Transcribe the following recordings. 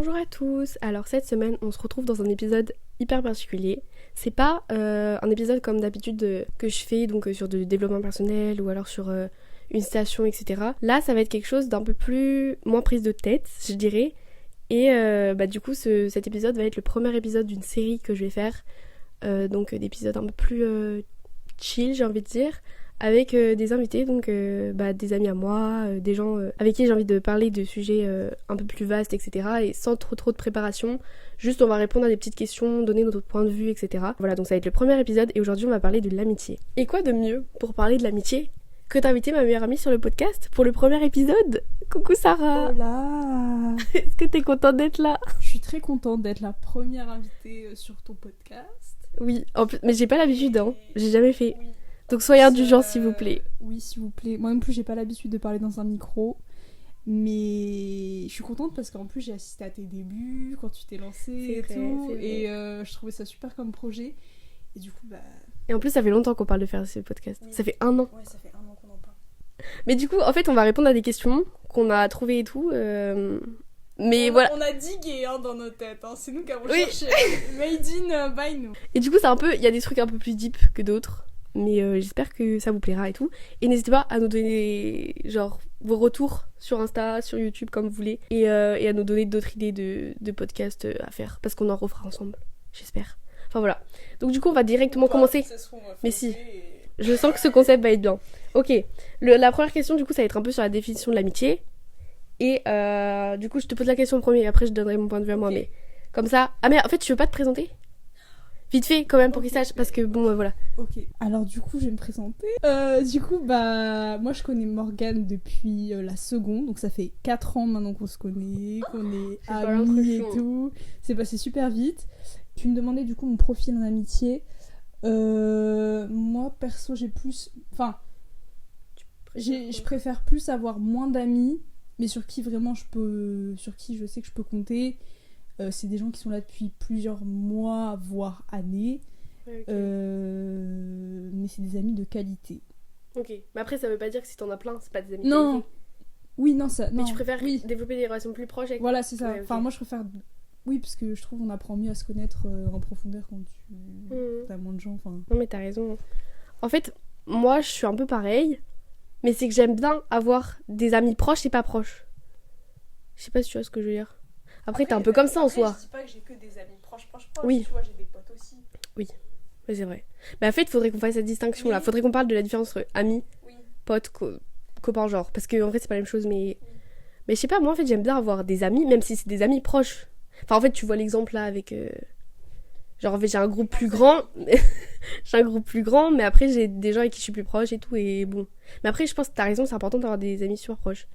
Bonjour à tous. Alors cette semaine, on se retrouve dans un épisode hyper particulier. C'est pas un épisode comme d'habitude que je fais donc sur du développement personnel ou alors sur une citation, etc. Là, ça va être quelque chose d'un peu plus moins prise de tête, je dirais. Et du coup, cet épisode va être le premier épisode d'une série que je vais faire. Donc d'épisodes un peu plus chill, j'ai envie de dire, avec des invités, donc des amis à moi, des gens avec qui j'ai envie de parler de sujets un peu plus vastes, etc. Et sans trop de préparation, juste on va répondre à des petites questions, donner notre point de vue, etc. Voilà, donc ça va être le premier épisode et aujourd'hui on va parler de l'amitié. Et quoi de mieux pour parler de l'amitié que d'inviter ma meilleure amie sur le podcast pour le premier épisode. Coucou Sarah. Hola. Est-ce que t'es contente d'être là? Je suis très contente d'être la première invitée sur ton podcast. Oui, en plus, mais j'ai pas l'habitude, hein. J'ai jamais fait. Oui. Donc soyez indulgents s'il vous plaît. Oui, s'il vous plaît. Moi non plus, j'ai pas l'habitude de parler dans un micro. Mais je suis contente parce qu'en plus, j'ai assisté à tes débuts, quand tu t'es lancée C'est et vrai, tout. c'est vrai. Et je trouvais ça super comme projet. Et du coup, Et en plus, ça fait longtemps qu'on parle de faire ce podcast. Oui. Ça fait 1 an. Ouais, ça fait 1 an qu'on en parle. Mais du coup, en fait, on va répondre à des questions qu'on a trouvées et tout. Mais voilà. On a digué dans nos têtes. Hein. C'est nous qui avons Oui. cherché. Made in by nous. Et du coup, c'est un peu. Il y a des trucs un peu plus deep que d'autres. Mais j'espère que ça vous plaira et tout. Et n'hésitez pas à nous donner, genre, vos retours sur Insta, sur YouTube, comme vous voulez. Et à nous donner d'autres idées de podcasts à faire. Parce qu'on en refera ensemble. J'espère. Enfin voilà. Donc du coup, on va directement commencer. Mais si. Je sens que ce concept va être bien. Ok. La première question, du coup, ça va être un peu sur la définition de l'amitié. Et du coup, je te pose la question en premier. Après, je donnerai mon point de vue à moi. Ok. Mais comme ça. Ah, mais en fait, tu veux pas te présenter? Vite fait, quand même, pour qu'ils sachent. Parce que bon, voilà. Ok, alors du coup je vais me présenter. Moi je connais Morgane depuis la seconde, donc ça fait 4 ans maintenant qu'on se connaît, qu'on est C'est pas amis et l'impression. tout. C'est passé super vite. Tu me demandais du coup mon profil en amitié. Moi perso j'ai plus... Enfin, je préfère plus avoir moins d'amis, mais sur qui vraiment sur qui je sais que je peux compter. C'est des gens qui sont là depuis plusieurs mois, voire années. Ouais, ok. Mais c'est des amis de qualité. Ok. Mais après, ça veut pas dire que si t'en as plein, c'est pas des amis. Non. qualifiés. Oui, non, ça. Mais Non. tu préfères Oui, développer des relations plus proches avec. voilà, c'est ça. Ouais, ok. Enfin, moi, je préfère. Oui, parce que je trouve qu'on apprend mieux à se connaître en profondeur quand Mhm. t'as moins de gens. Enfin. Non, mais t'as raison. En fait, moi, je suis un peu pareil. Mais c'est que j'aime bien avoir des amis proches et pas proches. Je sais pas si tu vois ce que je veux dire. Après t'es un peu comme ça en soi. Je dis pas que j'ai que des amis proches. Oui. Tu vois, j'ai des potes aussi. Ouais, c'est vrai. Mais en fait, il faudrait qu'on fasse cette distinction là. Oui. Faudrait qu'on parle de la différence entre amis, Oui. potes, copains, genre. Parce que en fait, c'est pas la même chose. Mais je sais pas, moi en fait, j'aime bien avoir des amis, même si c'est des amis proches. Enfin, en fait, tu vois l'exemple là avec. Genre, en fait, j'ai un groupe plus grand. J'ai un groupe plus grand, mais après, j'ai des gens avec qui je suis plus proche et tout. Et bon. Mais après, je pense que t'as raison, c'est important d'avoir des amis super proches.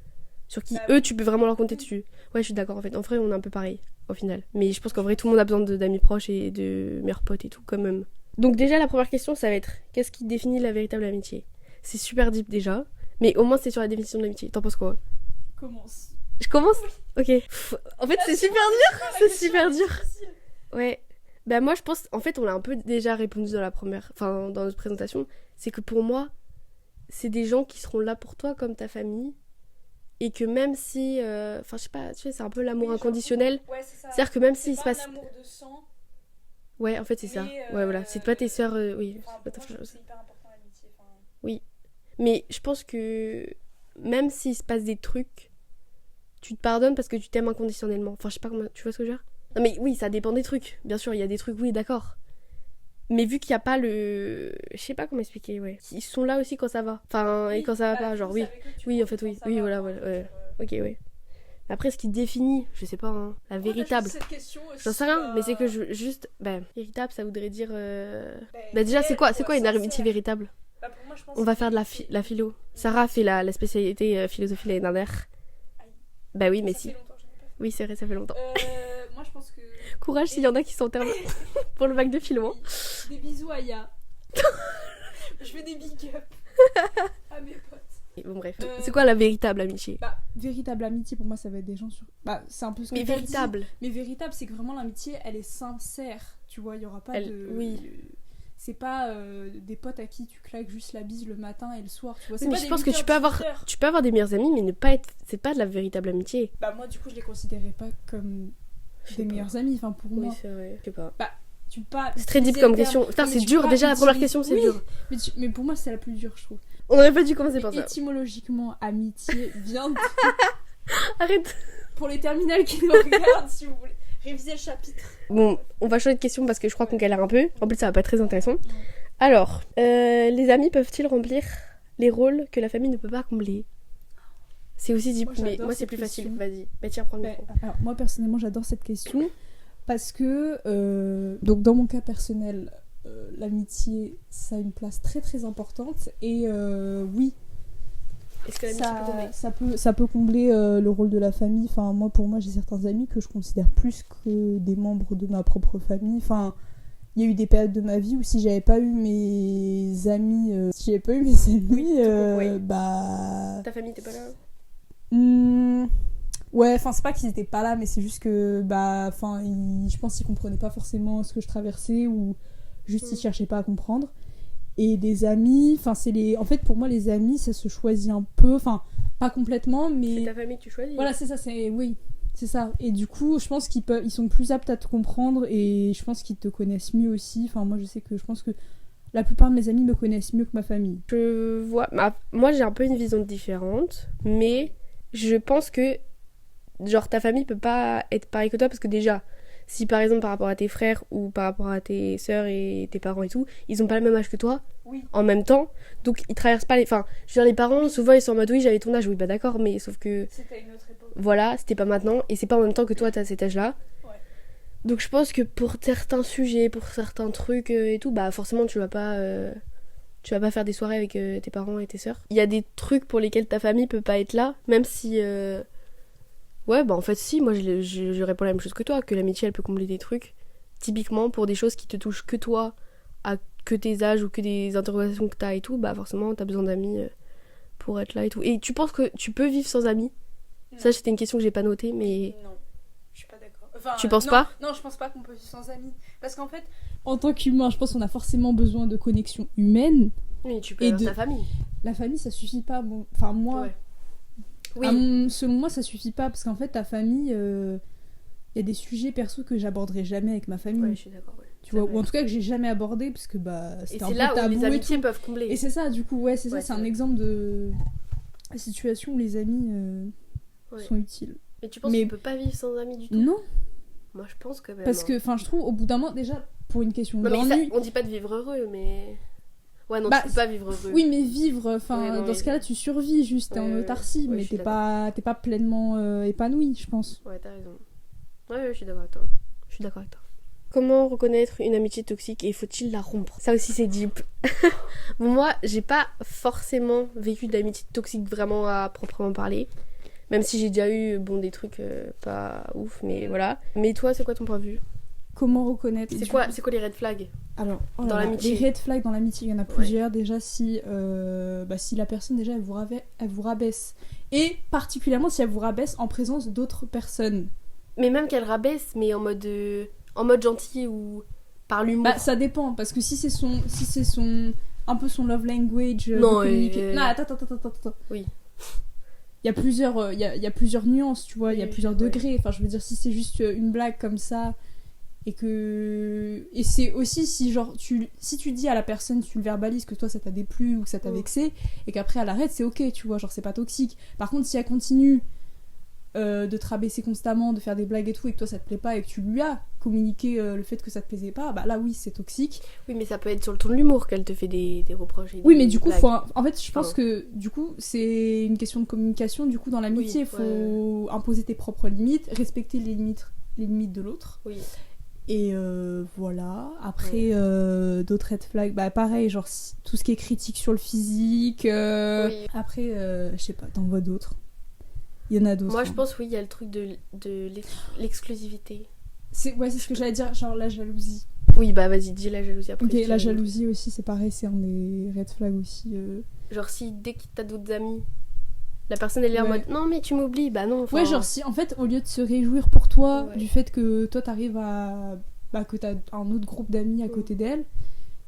Sur qui eux, tu peux vraiment leur compter dessus. Ouais, je suis d'accord en fait. En vrai, on est un peu pareil au final. Mais je pense qu'en vrai, tout le monde a besoin d'amis proches et de meilleurs potes et tout, quand même. Donc, déjà, la première question, ça va être qu'est-ce qui définit la véritable amitié? C'est super deep déjà. Mais au moins, c'est sur la définition de l'amitié. T'en penses quoi? Commence. Je commence? Ok. Pff, en fait, c'est super dur. C'est super dur. Ouais. Bah, moi, je pense. En fait, on l'a un peu déjà répondu dans la première. Enfin, dans notre présentation. C'est que pour moi, c'est des gens qui seront là pour toi comme ta famille. Et que même si. Enfin, je sais pas, tu sais, c'est un peu l'amour inconditionnel. Ouais, c'est ça. C'est-à-dire que même s'il se passe. un amour de sang. Ouais, en fait, c'est ça. Mais, Ouais, voilà. C'est pas tes sœurs. Oui, c'est pas ta frère. c'est hyper important l'amitié. Mais je pense que même s'il se passe des trucs, tu te pardonnes parce que tu t'aimes inconditionnellement. Enfin, je sais pas comment. Tu vois ce que je veux dire? Non, mais oui, ça dépend des trucs. Bien sûr, il y a des trucs, oui, d'accord. Mais vu qu'il n'y a pas le. Je sais pas comment expliquer, ouais. Ils sont là aussi quand ça va. Enfin, et quand ça va pas, genre, oui. Oui, en fait, oui. Oui, voilà, voilà. Ouais. Ok, ouais. Mais après, ce qui définit, je sais pas, hein, la véritable. J'en sais rien, mais c'est que juste. Bah, véritable, ça voudrait dire. Bah, déjà, c'est quoi une amitié véritable? Pour moi, je pense On va faire de la philo. Sarah a fait la spécialité philosophie l'année dernière. Bah oui, mais si. Oui, c'est vrai, ça fait longtemps. Moi, je pense que. Courage s'il y en a qui sont en termes pour le bac de philo. Hein. Des bisous à Ya. Je fais des big up à mes potes. Et bon, bref. C'est quoi la véritable amitié? Véritable amitié, pour moi, ça va être des gens sur. C'est un peu ce que Mais t'as véritable. dit. Mais véritable, c'est que vraiment l'amitié, elle est sincère. Tu vois, il y aura pas de. Oui. C'est pas des potes à qui tu claques juste la bise le matin et le soir, tu vois. Oui, mais je pense que tu peux avoir des meilleurs amis, mais ne pas être. C'est pas de la véritable amitié. Moi, du coup, je les considérais pas comme des meilleurs amis, enfin pour Oui, moi. c'est vrai. Je sais pas. Bah, tu peux pas. C'est très deep utiliser comme le terme- question. Putain, Non, mais c'est tu peux dur. pas Déjà, la première utiliser- question, c'est Oui, dur. mais pour moi, c'est la plus dure, je trouve. On aurait pas dû commencer par ça. Étymologiquement, amitié vient de... Arrête. Pour les terminales qui nous regardent, si vous voulez. Réviser le chapitre. Bon, on va changer de question parce que je crois qu'on galère un peu. En plus, ça va pas être très intéressant. Alors, les amis peuvent-ils remplir les rôles que la famille ne peut pas combler? C'est aussi deep, Moi, mais j'adore moi c'est cette plus facile. question. Vas-y, bah tiens, prends le micro. Alors, moi, personnellement, j'adore cette question parce que, donc, dans mon cas personnel, l'amitié, ça a une place très très importante et oui, Est-ce que l'amitié peut combler? ça peut combler le rôle de la famille. Enfin, moi, pour moi, j'ai certains amis que je considère plus que des membres de ma propre famille. Enfin, il y a eu des périodes de ma vie où si j'avais pas eu mes amis, Oui. bah... Ta famille t'es pas là? Ouais, enfin c'est pas qu'ils étaient pas là, mais c'est juste que bah, enfin, je pense qu'ils comprenaient pas forcément ce que je traversais ou juste ils cherchaient pas à comprendre. Et des amis, enfin en fait pour moi les amis ça se choisit un peu, enfin pas complètement, C'est mais ta famille que tu choisis. voilà c'est ça, c'est ça. Et du coup je pense ils sont plus aptes à te comprendre et je pense qu'ils te connaissent mieux aussi. Enfin moi je pense que la plupart de mes amis me connaissent mieux que ma famille. Je vois. Moi j'ai un peu une vision différente, mais je pense que genre ta famille peut pas être pareille que toi parce que déjà, si par exemple par rapport à tes frères ou par rapport à tes sœurs et tes parents et tout, ils ont pas le même âge que toi Oui. en même temps, donc ils traversent pas les. Enfin, je veux dire, les parents souvent ils sont en mode oui, j'avais ton âge, oui, bah d'accord, mais sauf que C'était une autre époque. voilà, c'était pas maintenant et c'est pas en même temps que toi t'as cet âge-là. Ouais. Donc je pense que pour certains sujets, pour certains trucs et tout, bah forcément tu vas pas faire des soirées avec tes parents et tes sœurs. Il y a des trucs pour lesquels ta famille peut pas être là, même si ouais, bah en fait si, moi je réponds la même chose que toi, que l'amitié elle peut combler des trucs. Typiquement pour des choses qui te touchent que toi, que tes âges ou que des interrogations que t'as et tout, bah forcément t'as besoin d'amis pour être là et tout. Et tu penses que tu peux vivre sans amis? Non. Ça c'était une question que j'ai pas notée, mais Non, je suis pas d'accord. Enfin, tu penses non, pas? Non, je pense pas qu'on peut vivre sans amis. Parce qu'en fait, en tant qu'humain, je pense qu'on a forcément besoin de connexion humaine. Oui, tu peux Et avoir de- ta famille. La famille, ça suffit pas. Bon, enfin, moi, Ouais. Oui. selon moi, ça suffit pas. Parce qu'en fait, ta famille, il y a des sujets perso que j'aborderai jamais avec ma famille. Ouais, je suis d'accord, ouais. Tu vois, C'est vrai. ou en tout cas que j'ai jamais abordé. Parce que bah, Et c'était un c'est peu là où tabou les et amitiés tout. peuvent combler. Et c'est ça, du coup, ouais, c'est Ouais, ça. C'est c'est un vrai. exemple de situation où les amis Ouais. sont utiles. Mais tu penses Mais- que tu peux pas vivre sans amis du tout? Non, Moi je pense quand même. parce hein. que, enfin, je trouve, au bout d'un moment, déjà, pour une question Non, mais ça, d'ennui. on dit pas de vivre heureux, mais. Ouais, non, Bah, tu peux pas vivre heureux. Oui, mais vivre, enfin, Ouais, non, dans mais- ce cas-là, tu survis juste, t'es en Ouais, autarcie, ouais, mais je suis t'es pas pleinement épanoui, je pense. Ouais, t'as raison. Ouais, je suis d'accord avec toi. Je suis d'accord avec toi. Comment reconnaître une amitié toxique et faut-il la rompre? Ça aussi, c'est deep. Bon, moi, j'ai pas forcément vécu d'amitié toxique vraiment à proprement parler. Même si j'ai déjà eu bon, des trucs pas ouf, mais voilà. Mais toi, c'est quoi ton point de vue? Comment reconnaître C'est quoi les red flags? Alors, oh dans là là, l'amitié? les red flags dans l'amitié, il y en a plusieurs. Déjà, si la personne, déjà, elle vous rabaisse. Et particulièrement si elle vous rabaisse en présence d'autres personnes. Mais même qu'elle rabaisse, mais en mode gentil ou par l'humour. Bah, ça dépend, parce que si c'est son un peu son love language Non, de communiquer... Non, attends. Oui. Il y a plusieurs nuances, tu vois, il y a Oui, plusieurs ouais. degrés. Enfin, je veux dire, si c'est juste une blague comme ça, et c'est aussi si genre si tu dis à la personne, tu le verbalises que toi ça t'a déplu ou que ça t'a vexé, et qu'après elle arrête, c'est ok, tu vois, genre c'est pas toxique. Par contre, si elle continue de te rabaisser constamment, de faire des blagues et tout, et que toi ça te plaît pas, et que tu lui as communiqué le fait que ça te plaisait pas, bah là oui, c'est toxique. Oui, mais ça peut être sur le ton de l'humour qu'elle te fait des reproches. Et Oui, des mais du coup, blagues. en fait, je pense Pardon. que du coup, c'est une question de communication. Du coup, dans l'amitié, il Oui, faut imposer tes propres limites, respecter les limites de l'autre. Oui. Et voilà. Après, d'autres red flags, bah pareil, genre tout ce qui est critique sur le physique. Oui. Après, je sais pas, t'en vois d'autres. Il y en a d'autres. Moi, hein. je pense, oui, il y a le truc de l'exclusivité. C'est ce que j'allais dire, genre la jalousie. Oui, bah vas-y, dis la jalousie après. Ok, je dis la un autre. jalousie aussi, c'est pareil, c'est un des red flags aussi. Genre, si dès que t'as d'autres amis, la personne elle est en Ouais. mode non, mais tu m'oublies, bah non. Ouais, genre si en fait, au lieu de se réjouir pour toi Ouais. du fait que toi t'arrives à. Bah, que t'as un autre groupe d'amis à côté d'elle,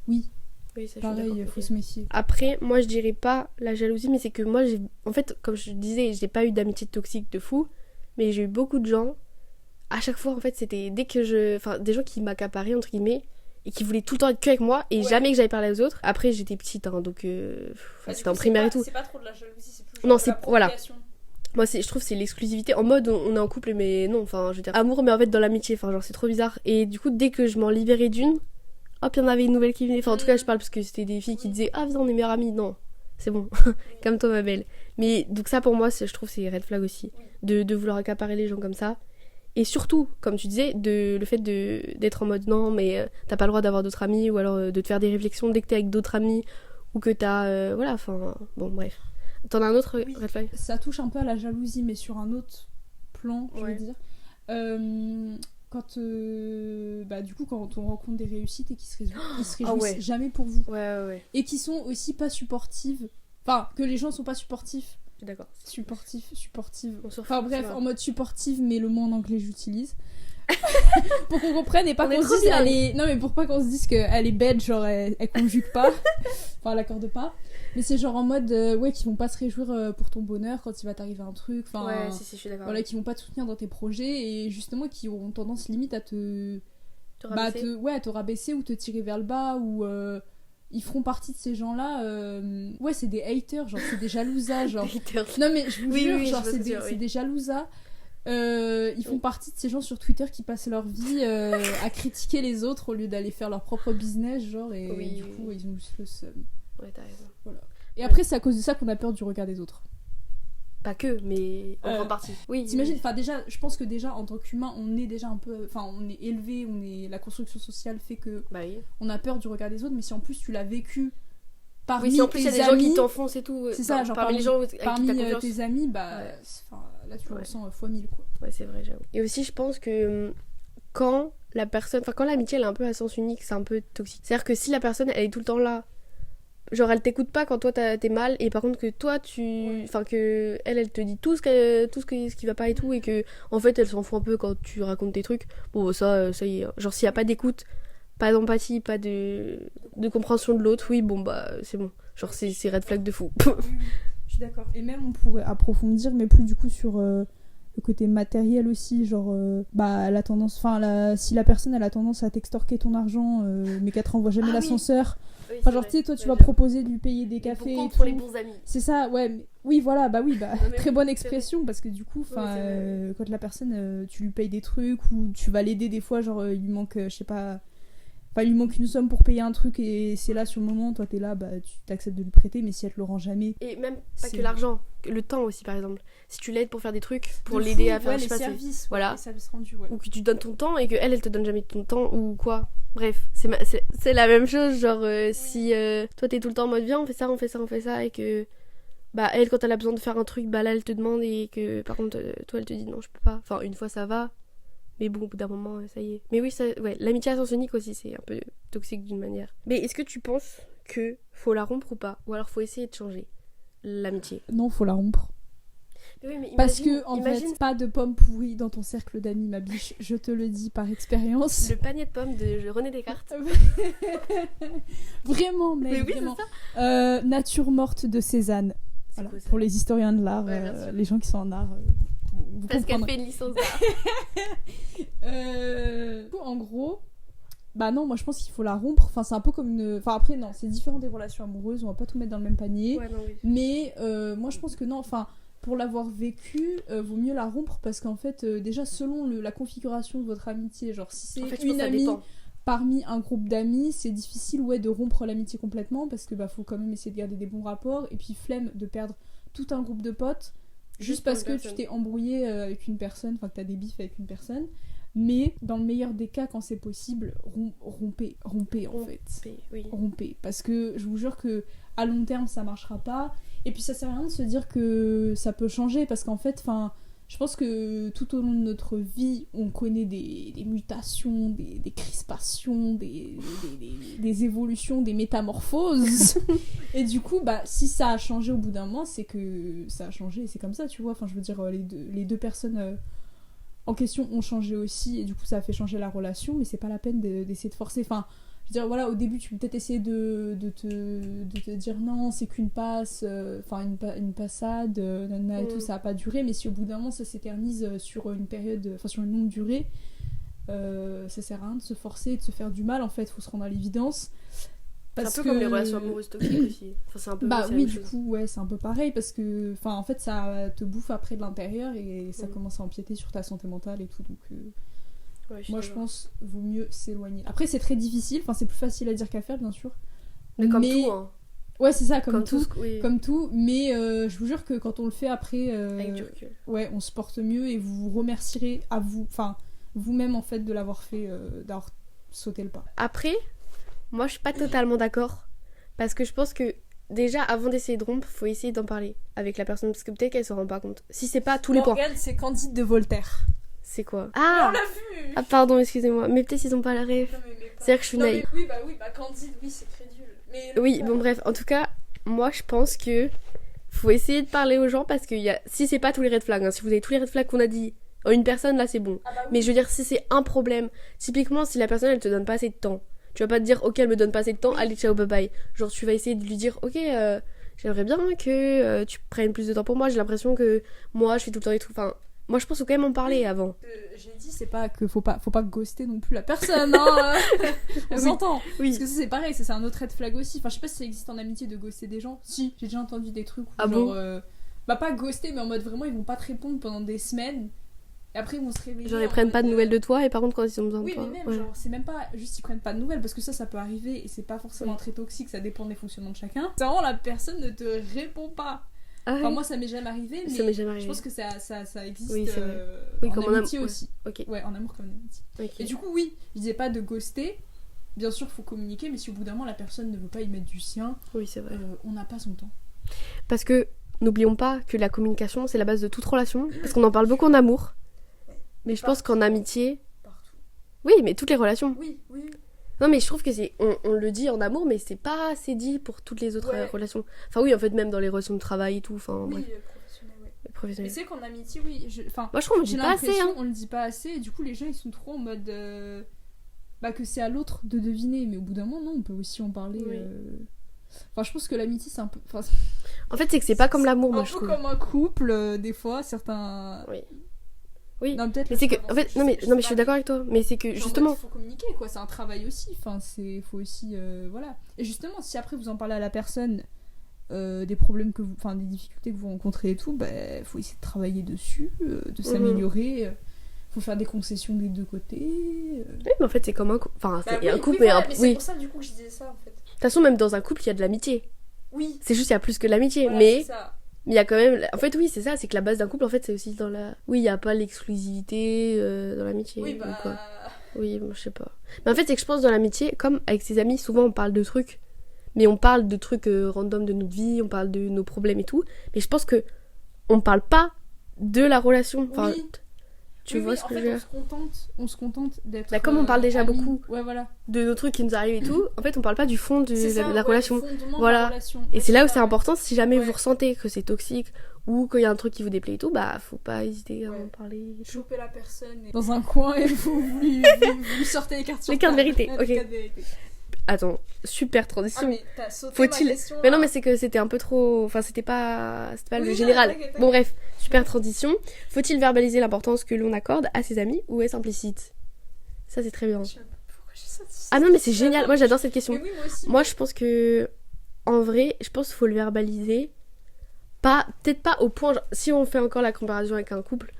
oui, Oui, ça, je suis pareil, d'accord, il faut ok. se méfier. Après, moi je dirais pas la jalousie, mais c'est que moi en fait, comme je disais, j'ai pas eu d'amitié toxique de fou, mais j'ai eu beaucoup de gens à chaque fois en fait c'était dès que enfin des gens qui m'accaparaient entre guillemets et qui voulaient tout le temps être que avec moi et jamais que j'aille parler aux autres. Après j'étais petite hein, donc c'était en primaire et tout. C'est pas trop de la jalousie, c'est plus non, de c'est la voilà. provocation. Moi je trouve que c'est l'exclusivité en mode on est en couple mais non, enfin je veux dire amour mais en fait dans l'amitié, enfin genre c'est trop bizarre et du coup dès que je m'en libérais d'une, hop il y en avait une nouvelle qui venait. Enfin en tout cas je parle parce que c'était des filles qui disaient ah viens on est meilleures amies. Non, c'est bon. Comme toi ma belle. Mais donc ça pour moi je trouve c'est red flag aussi de vouloir accaparer les gens comme ça. Et surtout, comme tu disais, le fait d'être en mode non, mais t'as pas le droit d'avoir d'autres amis, ou alors de te faire des réflexions dès que t'es avec d'autres amis, ou que t'as. Voilà, enfin. Bon, bref. T'en as un autre red flag ? Ça touche un peu à la jalousie, mais sur un autre plan, je veux dire. Quand. Du coup, quand on rencontre des réussites et qu'ils se réjouissent jamais pour vous. Ouais. Et qui sont aussi pas supportives. Enfin, que les gens sont pas supportifs. D'accord. Supportive. Enfin bref, en mode supportive, mais le mot en anglais j'utilise. Pour qu'on comprenne et pas qu'on se dise elle est... Non mais pour pas qu'on se dise qu'elle est bête, genre elle conjugue pas. Enfin elle accorde pas. Mais c'est genre en mode qui vont pas se réjouir pour ton bonheur quand il va t'arriver un truc. Enfin, ouais, si, je suis d'accord. Voilà, qui vont pas te soutenir dans tes projets et justement qui ont tendance limite à te rabaisser. Te rabaisser ou te tirer vers le bas ou ils feront partie de ces gens-là. C'est des haters, genre c'est des jalousas, genre. Non mais je vous jure, genre c'est des jalousas. Ils font partie de ces gens sur Twitter qui passent leur vie à critiquer les autres au lieu d'aller faire leur propre business, genre, et du coup ils ont juste le seum. Ouais, t'as raison. Voilà. Et après c'est à cause de ça qu'on a peur du regard des autres. Pas que, mais en grande partie. Oui. T'imagines, enfin déjà, je pense que déjà en tant qu'humain, on est déjà un peu, enfin on est élevé, la construction sociale fait que on a peur du regard des autres, mais si en plus tu l'as vécu parmi si en plus il y a des gens qui t'enfoncent et tout, c'est ça, genre parmi les gens parmi tes amis, là tu le ressens fois 1000 quoi. Ouais, c'est vrai, j'avoue. Et aussi je pense que quand l'amitié elle est un peu à sens unique, c'est un peu toxique. C'est-à-dire que si la personne elle est tout le temps là, genre elle t'écoute pas quand toi t'es mal, et par contre que toi que elle te dit tout ce qui va pas et tout, et que en fait elle s'en fout un peu quand tu racontes tes trucs. Bon ça y est, genre s'il y a pas d'écoute, pas d'empathie, pas de compréhension de l'autre, oui bon bah c'est bon, genre c'est red flag de fou. Oui, je suis d'accord. Et même on pourrait approfondir, mais plus du coup sur le côté matériel aussi, genre elle a tendance, si la personne elle a tendance à t'extorquer ton argent mais qu'elle te renvoie jamais l'ascenseur. Oui, enfin genre tu sais, toi tu vas proposer de lui payer des cafés et tout. Pour les bons amis. C'est ça, ouais. Oui voilà, très bonne expression, parce que du coup quand la personne tu lui payes des trucs ou tu vas l'aider des fois, genre il lui manque je sais pas, enfin il lui manque une somme pour payer un truc et c'est là sur le moment, toi t'es là, tu t'acceptes de lui prêter, mais si elle te le rend jamais. Et même pas que l'argent, le temps aussi par exemple. Si tu l'aides pour faire des trucs, pour l'aider à faire les services, voilà, les services rendus, ou que tu donnes ton temps et que elle te donne jamais ton temps ou quoi. Bref, c'est la même chose, genre si toi t'es tout le temps en mode viens on fait ça et que elle quand elle a besoin de faire un truc là elle te demande et que par contre toi elle te dit non je peux pas. Enfin une fois ça va, mais bon au bout d'un moment ça y est. Mais oui l'amitié à sens unique aussi c'est un peu toxique d'une manière. Mais est-ce que tu penses que faut la rompre ou pas, ou alors faut essayer de changer l'amitié? Non, faut la rompre. Oui, mais parce que en fait, pas de pommes pourries dans ton cercle d'amis, ma biche, je te le dis par expérience. Le panier de pommes de René Descartes. Vraiment, mec, mais oui, vraiment. Nature morte de Cézanne. Voilà, pour les historiens de l'art, les gens qui sont en art. Parce qu'elle fait une licence d'art. En gros, non, moi je pense qu'il faut la rompre. Enfin, c'est un peu comme une. Enfin, après, non, c'est différent des relations amoureuses, on va pas tout mettre dans le même panier. Ouais, non, oui. Mais moi je pense que non, enfin. Pour l'avoir vécu, vaut mieux la rompre parce qu'en fait, déjà selon la configuration de votre amitié, genre si c'est une amie parmi un groupe d'amis, c'est difficile de rompre l'amitié complètement parce que faut quand même essayer de garder des bons rapports, et puis flemme de perdre tout un groupe de potes juste parce que tu t'es embrouillé avec une personne, enfin que t'as des bifs avec une personne. Mais dans le meilleur des cas, quand c'est possible, rompez en fait. Oui. Rompez, parce que je vous jure que à long terme ça marchera pas. Et puis ça sert à rien de se dire que ça peut changer, parce qu'en fait, je pense que tout au long de notre vie, on connaît des mutations, des crispations, des évolutions, des métamorphoses. Et du coup, si ça a changé au bout d'un moment, c'est que ça a changé et c'est comme ça, tu vois. Enfin, je veux dire, les deux personnes en question ont changé aussi, et du coup ça a fait changer la relation, mais c'est pas la peine d'essayer de forcer. Enfin, veux dire, voilà, au début, tu peux peut-être essayer de te dire non, c'est qu'une passe, enfin, une passade, nanana et tout, ça a pas duré, mais si au bout d'un moment, ça s'éternise sur une période, enfin, sur une longue durée, ça sert à rien de se forcer et de se faire du mal, en fait, faut se rendre à l'évidence. C'est un peu comme les relations amoureuses toxiques aussi. Enfin, c'est un peu Bah c'est la oui, même du chose. coup, ouais, c'est un peu pareil parce que, enfin, en fait, ça te bouffe après de l'intérieur et ça commence à empiéter sur ta santé mentale et tout. Donc, Ouais, suis moi, je d'accord. pense, vaut mieux s'éloigner. Après, c'est très difficile. Enfin, c'est plus facile à dire qu'à faire, bien sûr. Mais comme tout, hein. Ouais, c'est ça, comme Comme tout. oui. Comme tout. Mais je vous jure que quand on le fait après, Avec du recul. ouais, on se porte mieux et vous vous remercierez à vous, enfin, vous-même en fait, de l'avoir fait, d'avoir sauté le pas. Après, moi je suis pas totalement d'accord. Parce que je pense que déjà, avant d'essayer de rompre, faut essayer d'en parler avec la personne. Parce que peut-être qu'elle se rend pas compte. Si c'est pas tous les points. Morgane, c'est Candide de Voltaire. C'est quoi? Mais Ah on l'a vu. Ah, pardon, excusez-moi. Mais peut-être ils ont pas la ref. Non, mais pas. C'est-à-dire que je suis Non, naïve. mais oui, bah Candide, oui, c'est crédule. Mais Oui, bon bref, en tout cas, moi je pense que faut essayer de parler aux gens parce que si c'est pas tous les red flags, hein, si vous avez tous les red flags qu'on a dit en une personne, là c'est bon. Ah bah oui. Mais je veux dire, si c'est un problème, typiquement si la personne elle te donne pas assez de temps, tu vas pas te dire ok elle me donne pas assez de temps, allez ciao bye bye. Genre tu vas essayer de lui dire ok j'aimerais bien que tu prennes plus de temps pour moi, j'ai l'impression que moi je fais tout le temps des trucs, enfin moi je pense qu'il faut quand même en parler avant. J'ai dit, c'est pas que faut pas ghoster non plus la personne, hein. On Oui. s'entend. Oui. Parce que ça, c'est pareil, ça, c'est un autre red flag aussi. Enfin, je sais pas si ça existe en amitié de ghoster des gens. Si, j'ai déjà entendu des trucs où Ah genre, bon bah pas ghoster, mais en mode vraiment ils vont pas te répondre pendant des semaines. Et après ils vont se réveiller. Genre ils en prennent pas de mode, nouvelles de toi et par contre quand ils ont besoin Oui, de toi. mais même, ouais. genre, c'est même pas juste ils prennent pas de nouvelles parce que ça peut arriver et c'est pas forcément Oui. très toxique, ça dépend des fonctionnements de chacun. C'est vraiment la personne ne te répond pas. Ah ouais. Enfin, moi ça m'est jamais arrivé, mais Ça m'est jamais je arrivé. pense que ça existe Oui, c'est vrai. en Oui, comme en amitié amour, aussi. Ok. Ouais, en amour comme en amitié. Ok. Et du coup, oui, je disais pas de ghoster. Bien sûr, faut communiquer, mais si au bout d'un moment la personne ne veut pas y mettre du sien, Oui, c'est vrai. on n'a pas son temps. Parce que n'oublions pas que la communication c'est la base de toute relation. Parce qu'on en parle beaucoup en amour. Mais je pense qu'en amitié. Partout. Oui, mais toutes les relations. Oui, oui. Non, mais je trouve que c'est. On le dit en amour, mais c'est pas assez dit pour toutes les autres Ouais. relations. Enfin, oui, en fait, même dans les relations de travail et tout. Enfin, Oui, bref, professionnel, ouais. les Mais professionnels. c'est qu'en amitié, oui. Enfin, Moi, je trouve qu'on le j'ai dit pas assez, l'impression hein. on le dit pas assez, et du coup, les gens ils sont trop en mode. Bah, que c'est à l'autre de deviner, mais au bout d'un moment, non, on peut aussi en parler. Oui. Enfin, je pense que l'amitié, c'est un peu. Enfin, En fait, c'est que c'est pas comme l'amour, moi, un je peu trouve. comme un couple, des fois, certains. Oui. Oui. Non, peut-être Mais c'est que. avant, En fait, non, mais je suis d'accord avec toi. Mais c'est que Genre, justement. il faut communiquer, quoi. C'est un travail aussi. Enfin, faut aussi. Voilà. Et justement, si après vous en parlez à la personne, des problèmes que vous. Enfin, des difficultés que vous rencontrez et tout, bah, faut essayer de travailler dessus, de s'améliorer. Faut faire des concessions des deux côtés. Oui, mais en fait, c'est comme un couple. Enfin, Bah c'est oui, un couple, oui, mais voilà, un. mais c'est Oui. pour ça, du coup, que je disais ça, en fait. De toute façon, même dans un couple, il y a de l'amitié. Oui. C'est juste, il y a plus que l'amitié. Voilà, Mais. c'est ça. Mais il y a quand même. En fait, oui, c'est ça. C'est que la base d'un couple, en fait, c'est aussi dans la. Oui, il y a pas l'exclusivité dans l'amitié. Oui, ou bah. quoi. Oui, moi, je sais pas. Mais en fait, c'est que je pense dans l'amitié, comme avec ses amis, souvent on parle de trucs. Mais on parle de trucs random de notre vie, on parle de nos problèmes et tout. Mais je pense que on parle pas de la relation. Enfin, Oui. tu Oui, vois oui, ce en que je fait, veux dire. on se contente d'être. Bah, comme on parle déjà amis. beaucoup. Ouais, voilà. De nos trucs qui nous arrivent et tout. En fait, on parle pas du fond de C'est ça, la ouais, relation. le fondement de Voilà. la relation. Et Ouais, c'est là où ça, c'est important, si jamais Ouais. vous ressentez que c'est toxique ou qu'il y a un truc qui vous déplaît et tout, bah faut pas hésiter à Ouais. en parler. et tout. Choper la personne dans un coin et vous lui sortez les cartes sur Les cartes table. vérité, Les ok. cartes vérité. Attends, super Ah, transition. mais t'as sauté Faut-il- ma question. Mais non, là. mais c'est que c'était un peu trop. Enfin, c'était pas Oui, le non, général. t'inquiète, Bon, bref, super transition. Faut-il verbaliser l'importance que l'on accorde à ses amis ou est-ce implicite? Ça, c'est très bien. Je sais pas pourquoi j'ai sauté ça. Ah non, mais c'est génial. Moi, j'adore cette question. Mais oui, moi aussi. Moi, je pense que. En vrai, je pense qu'il faut le verbaliser. Peut-être pas au point. Genre, si on fait encore la comparaison avec un couple,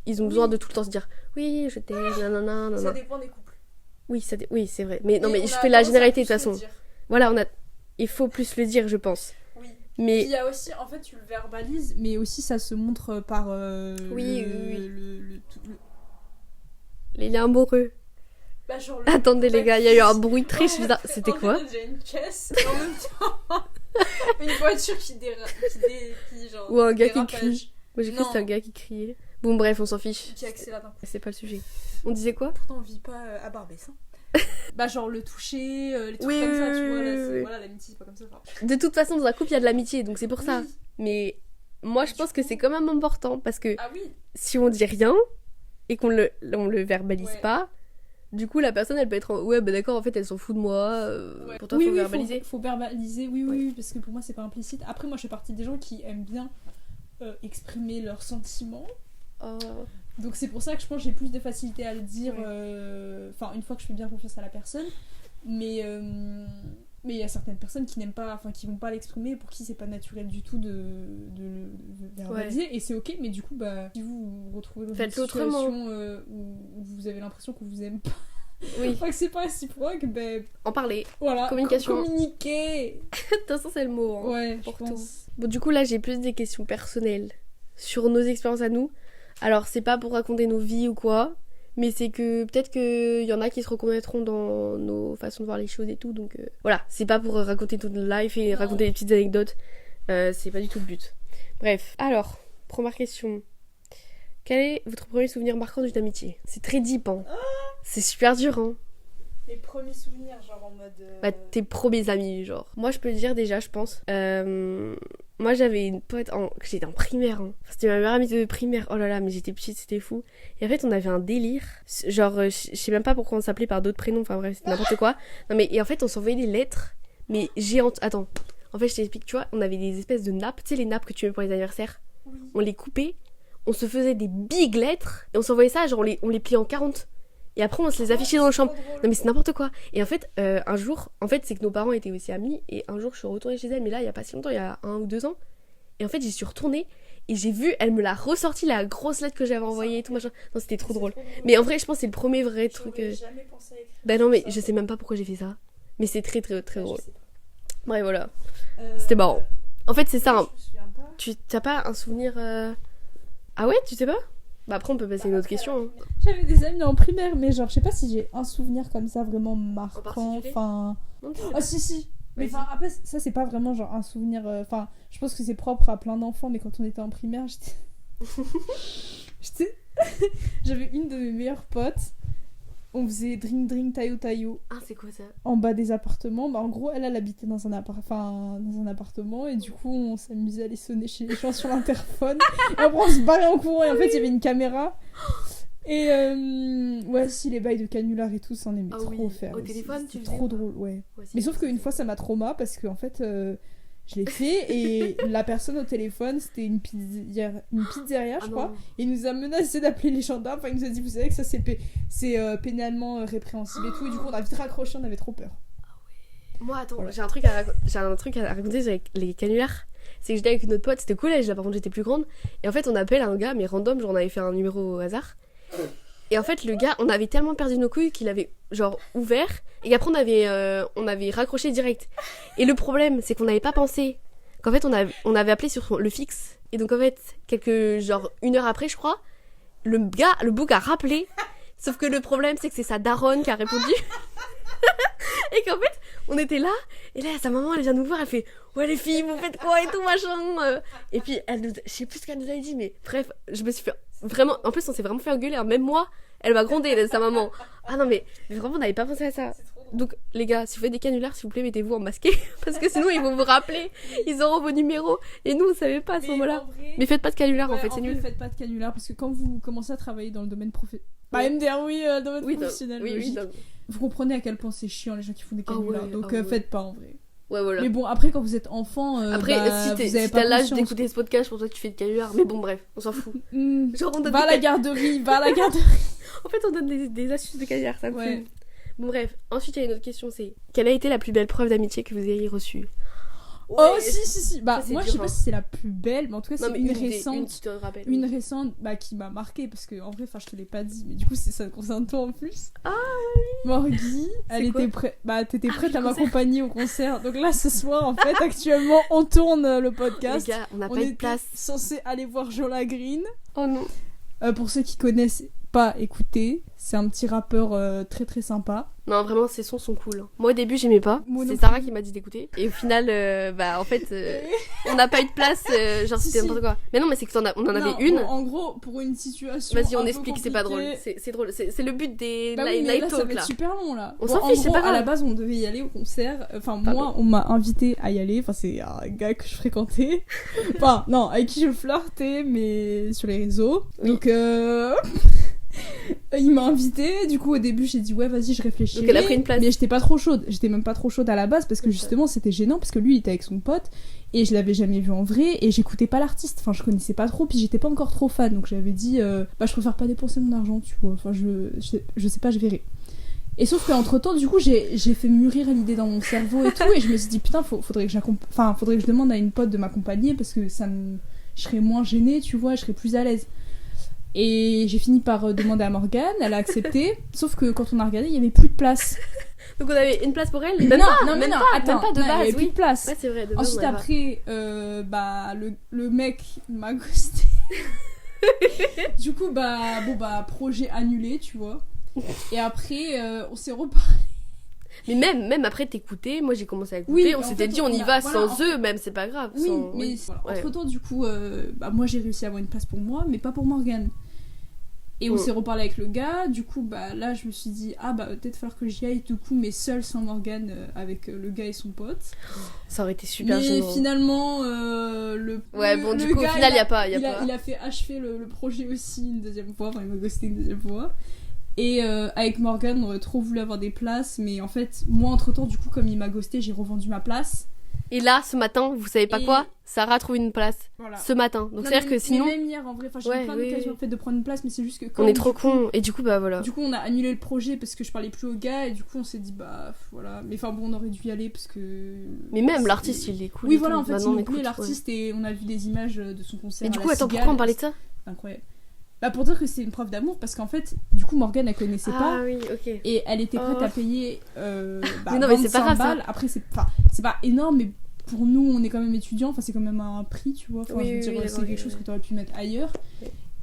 ils ont besoin de tout le temps se dire oui, je t'aime, nanana, Ça nanana. dépend des couples. Oui, c'est vrai. Mais non, Et mais on je a fais la tendance à généralité de plus toute le façon. dire. Voilà, il faut plus le dire, je pense. Oui. Puis Mais il y a aussi, en fait, tu le verbalises, mais aussi ça se montre par Oui, le- les liens amoureux. bah, genre le Attendez les gars, il y a eu un bruit très Oh, bizarre. C'était en quoi? fait, j'ai une caisse et en même temps une voiture qui genre Ou un gars qui dérapage, crie. Moi j'ai cru que c'était un Non. gars qui criait. Bon bref, on s'en fiche. qui accélère d'un coup. C'est pas le sujet. On disait quoi? Pourtant on vit pas à Barbès. Bah genre le toucher, les trucs Oui, comme ça, oui, tu vois, là, oui, oui. voilà, l'amitié c'est pas comme ça. Enfin, De toute façon, dans un couple, il y a de l'amitié, donc c'est pour ça. oui. Mais moi, je Du pense que coup- c'est quand même important parce que Ah oui. si on dit rien et qu'on le verbalise Ouais. pas, Du coup, la personne, elle peut être en... Ouais, bah d'accord, en fait, elle s'en fout de moi. Pour toi, oui, faut verbaliser. Faut verbaliser, oui, parce que pour moi, c'est pas implicite. Après, moi, je fais partie des gens qui aiment bien exprimer leurs sentiments. Oh. Donc, c'est pour ça que je pense que j'ai plus de facilité à le dire, enfin, une fois que je fais bien confiance à la personne. Mais il y a certaines personnes qui n'aiment pas, enfin, qui vont pas l'exprimer, pour qui c'est pas naturel du tout de le verbaliser. Et c'est ok, mais du coup, bah, si vous vous retrouvez dans une situation où vous avez l'impression qu'on vous aime pas, enfin, que c'est pas réciproque, ben... En parler. Voilà. Communication. Communiquer. De toute façon, c'est le mot. Hein, ouais, pour je pense. Bon, du coup, là, j'ai plus des questions personnelles sur nos expériences à nous. Alors, c'est pas pour raconter nos vies ou quoi, mais c'est que peut-être qu'il y en a qui se reconnaîtront dans nos façons de voir les choses et tout. Donc, voilà, c'est pas pour raconter toute notre life et raconter des petites anecdotes. C'est pas du tout le but. Bref, alors, première question. Quel est votre premier souvenir marquant d'une amitié ? C'est très deep, hein. C'est super dur, hein. Les premiers souvenirs, genre en mode... Bah, tes premiers amis, genre. Moi, je peux le dire déjà, je pense. Moi, j'avais une pote j'étais en primaire, hein. Enfin, c'était ma meilleure amie de primaire. Oh là là, mais j'étais petite, c'était fou. Et en fait, on avait un délire. Genre, je sais même pas pourquoi on s'appelait par d'autres prénoms. Enfin bref, c'était n'importe quoi. Non, mais et en fait, on s'envoyait des lettres, mais géantes. Attends. En fait, je t'explique, tu vois, on avait des espèces de nappes. Tu sais, les nappes que tu mets pour les anniversaires. Oui. On les coupait. On se faisait des big lettres. Et on s'envoyait ça, genre, on les pliait en 40. Et après, on se les affichait dans la chambre. Non, mais c'est n'importe quoi. Et en fait, un jour, c'est que nos parents étaient aussi amis. Et un jour, je suis retournée chez elle, mais là, il y a pas si longtemps, il y a 1 ou 2 ans. Et en fait, j'y suis retournée. Et j'ai vu, elle me l'a ressorti, la grosse lettre que j'avais envoyée et tout, machin. Non, c'était trop drôle. Mais en vrai, je pense que c'est le premier vrai truc. Jamais pensé à écrire. Bah non, mais je sais même pas pourquoi j'ai fait ça. Mais c'est très, très, très drôle. Bref, voilà. C'était marrant. En fait, c'est ça. Hein. Tu t'as pas un souvenir. Ah ouais, tu sais pas ? Bah après on peut passer à une autre question. Hein. J'avais des amis en primaire, mais genre je sais pas si j'ai un souvenir comme ça vraiment marquant. Enfin. Ah si. Mais enfin après ça c'est pas vraiment genre un souvenir. Enfin je pense que c'est propre à plein d'enfants, mais quand on était en primaire j'avais une de mes meilleures potes. On faisait drink taillot. Ah c'est quoi ça ? En bas des appartements. Bah en gros elle habitait dans un appartement et du coup on s'amusait à aller sonner chez les gens sur l'interphone. Et après on se barrait en courant et en fait il y avait une caméra. Et ouais si les bails de canular et tout ça on aimait trop faire. Au téléphone c'était trop drôle ouais. Mais sauf qu'une fois ça m'a trauma parce que en fait je l'ai fait et la personne au téléphone c'était une pizzeria je crois, et il nous a menacé d'appeler les gendarmes. Enfin il nous a dit vous savez que ça c'est pénalement répréhensible et tout, et du coup on a vite raccroché, on avait trop peur. Moi attends, voilà. J'ai un truc à raconter avec les canulars. C'est que j'étais avec une autre pote, c'était collège là, par contre j'étais plus grande, et en fait on appelle un gars mais random, genre on avait fait un numéro au hasard. Et en fait, le gars, on avait tellement perdu nos couilles qu'il avait genre ouvert. Et après, on avait raccroché direct. Et le problème, c'est qu'on n'avait pas pensé qu'en fait, on avait appelé sur le fixe. Et donc, en fait, genre 1 heure après, je crois, le bouc a rappelé. Sauf que le problème, c'est que c'est sa daronne qui a répondu. Et qu'en fait, on était là. Et là, sa maman, elle vient nous voir. Elle fait ouais, les filles, vous faites quoi et tout, machin. Et puis, je sais plus ce qu'elle nous avait dit, mais bref, je me suis fait. Vraiment, en plus on s'est vraiment fait engueuler, hein. Même moi, elle m'a grondé, sa maman. Ah non mais vraiment on n'avait pas pensé à ça. Donc les gars, si vous faites des canulars, s'il vous plaît, mettez-vous en masqué. Parce que sinon ils vont vous rappeler, ils auront vos numéros. Et nous on savait pas à ce moment-là. Mais faites pas de canulars en fait, c'est nul. Faites pas de canulars parce que quand vous commencez à travailler dans le domaine professionnel. Bah MDR oui, domaine professionnel. Oui, vous comprenez à quel point c'est chiant les gens qui font des canulars. Donc faites pas en vrai. Ouais, voilà. Mais bon, après, quand vous êtes enfant, après, si t'as l'âge d'écouter ce podcast, pour toi, tu fais de canular. Mais bon, bref, on s'en fout. Genre, on donne va à la garderie. En fait, on donne des astuces de canular, ça me fout. Bon, bref. Ensuite, il y a une autre question, c'est quelle a été la plus belle preuve d'amitié que vous ayez reçue ? Oh si. Bah moi je sais pas si c'est la plus belle, mais en tout cas c'est une récente. Une récente qui m'a marquée parce que en vrai, enfin je te l'ai pas dit, mais du coup ça te concerne toi en plus. Ah oui. Morgui, elle était prête. Bah t'étais prête à m'accompagner au concert. Donc là ce soir en fait actuellement on tourne le podcast. Les gars, on n'a pas de place. Censé aller voir Jola Green. Oh non. Pour ceux qui connaissent pas, écoutez, c'est un petit rappeur très très sympa. Non, vraiment, ses sons sont cool. Moi, au début, j'aimais pas. C'est Sarah qui m'a dit d'écouter. Et au final, en fait, on n'a pas eu de place. Genre, c'était n'importe quoi. Mais non, mais c'est qu'on en avait une. Bon, en gros, pour une situation. Vas-y, on explique, c'est pas drôle. C'est drôle. C'est le but des night talk, là. Ça va être super long, là. On s'en fiche, c'est pas grave. À la base, on devait y aller au concert. Enfin, moi, on m'a invité à y aller. Enfin, c'est un gars que je fréquentais. Enfin, non, avec qui je flirtais, mais sur les réseaux. Oui. Donc, Il m'a invité, du coup au début j'ai dit ouais vas-y je réfléchis. Donc elle a pris une place. Mais j'étais pas trop chaude, j'étais même pas trop chaude à la base parce que justement c'était gênant parce que lui il était avec son pote et je l'avais jamais vu en vrai et j'écoutais pas l'artiste, enfin je connaissais pas trop puis j'étais pas encore trop fan donc j'avais dit bah je préfère pas dépenser mon argent tu vois, enfin je sais pas, je verrai. Et sauf qu'entre temps du coup j'ai fait mûrir l'idée dans mon cerveau et tout et je me suis dit putain faudrait que je demande à une pote de m'accompagner parce que je serais moins gênée tu vois, je serais plus à l'aise. Et j'ai fini par demander à Morgane, elle a accepté, sauf que quand on a regardé, il y avait plus de place. Donc on avait une place pour elle? Non, attends, même pas de base, il y avait plus de place. Ouais, c'est vrai, de base. Ensuite, après, le mec m'a ghosté. Du coup, projet annulé, tu vois. Et après, on s'est reparlé. Mais même après t'écouter, moi j'ai commencé à écouter, on s'était dit on y va sans eux, même c'est pas grave. Oui, mais entre temps, du coup, moi j'ai réussi à avoir une place pour moi, mais pas pour Morgane. Et on s'est reparlé avec le gars, du coup, là je me suis dit, peut-être falloir que j'y aille, du coup, mais seule sans Morgane, avec le gars et son pote. Ça aurait été super mais gênant. Mais finalement, au final, il a fait achever le projet aussi une deuxième fois, enfin il m'a ghosté une deuxième fois. Et avec Morgane, on aurait trop voulu avoir des places, mais en fait, moi entre temps, du coup, comme il m'a ghosté, j'ai revendu ma place. Et là, ce matin, vous savez pas quoi, Sarah a trouvé une place. Voilà. Ce matin. Donc c'est-à-dire que sinon. Mais même hier, en vrai, j'ai eu plein d'occasions en fait, de prendre une place, mais c'est juste que. On est trop cons, et du coup, voilà. Du coup, on a annulé le projet parce que je parlais plus au gars, et du coup, on s'est dit, voilà. Mais enfin, bon, on aurait dû y aller parce que. Mais même l'artiste, il est cool. Oui, voilà, en fait, il me plaît l'artiste, et on a vu des images de son concert. Et du coup, attends, pourquoi on parlait de ça? Incroyable. Pour dire que c'est une preuve d'amour parce qu'en fait du coup Morgane elle connaissait pas oui, ok. et elle était prête à payer mais non mais c'est pas grave balles. ça. Après c'est pas énorme mais pour nous on est quand même étudiants, enfin c'est quand même un prix tu vois, c'est quelque chose que t'aurais pu mettre ailleurs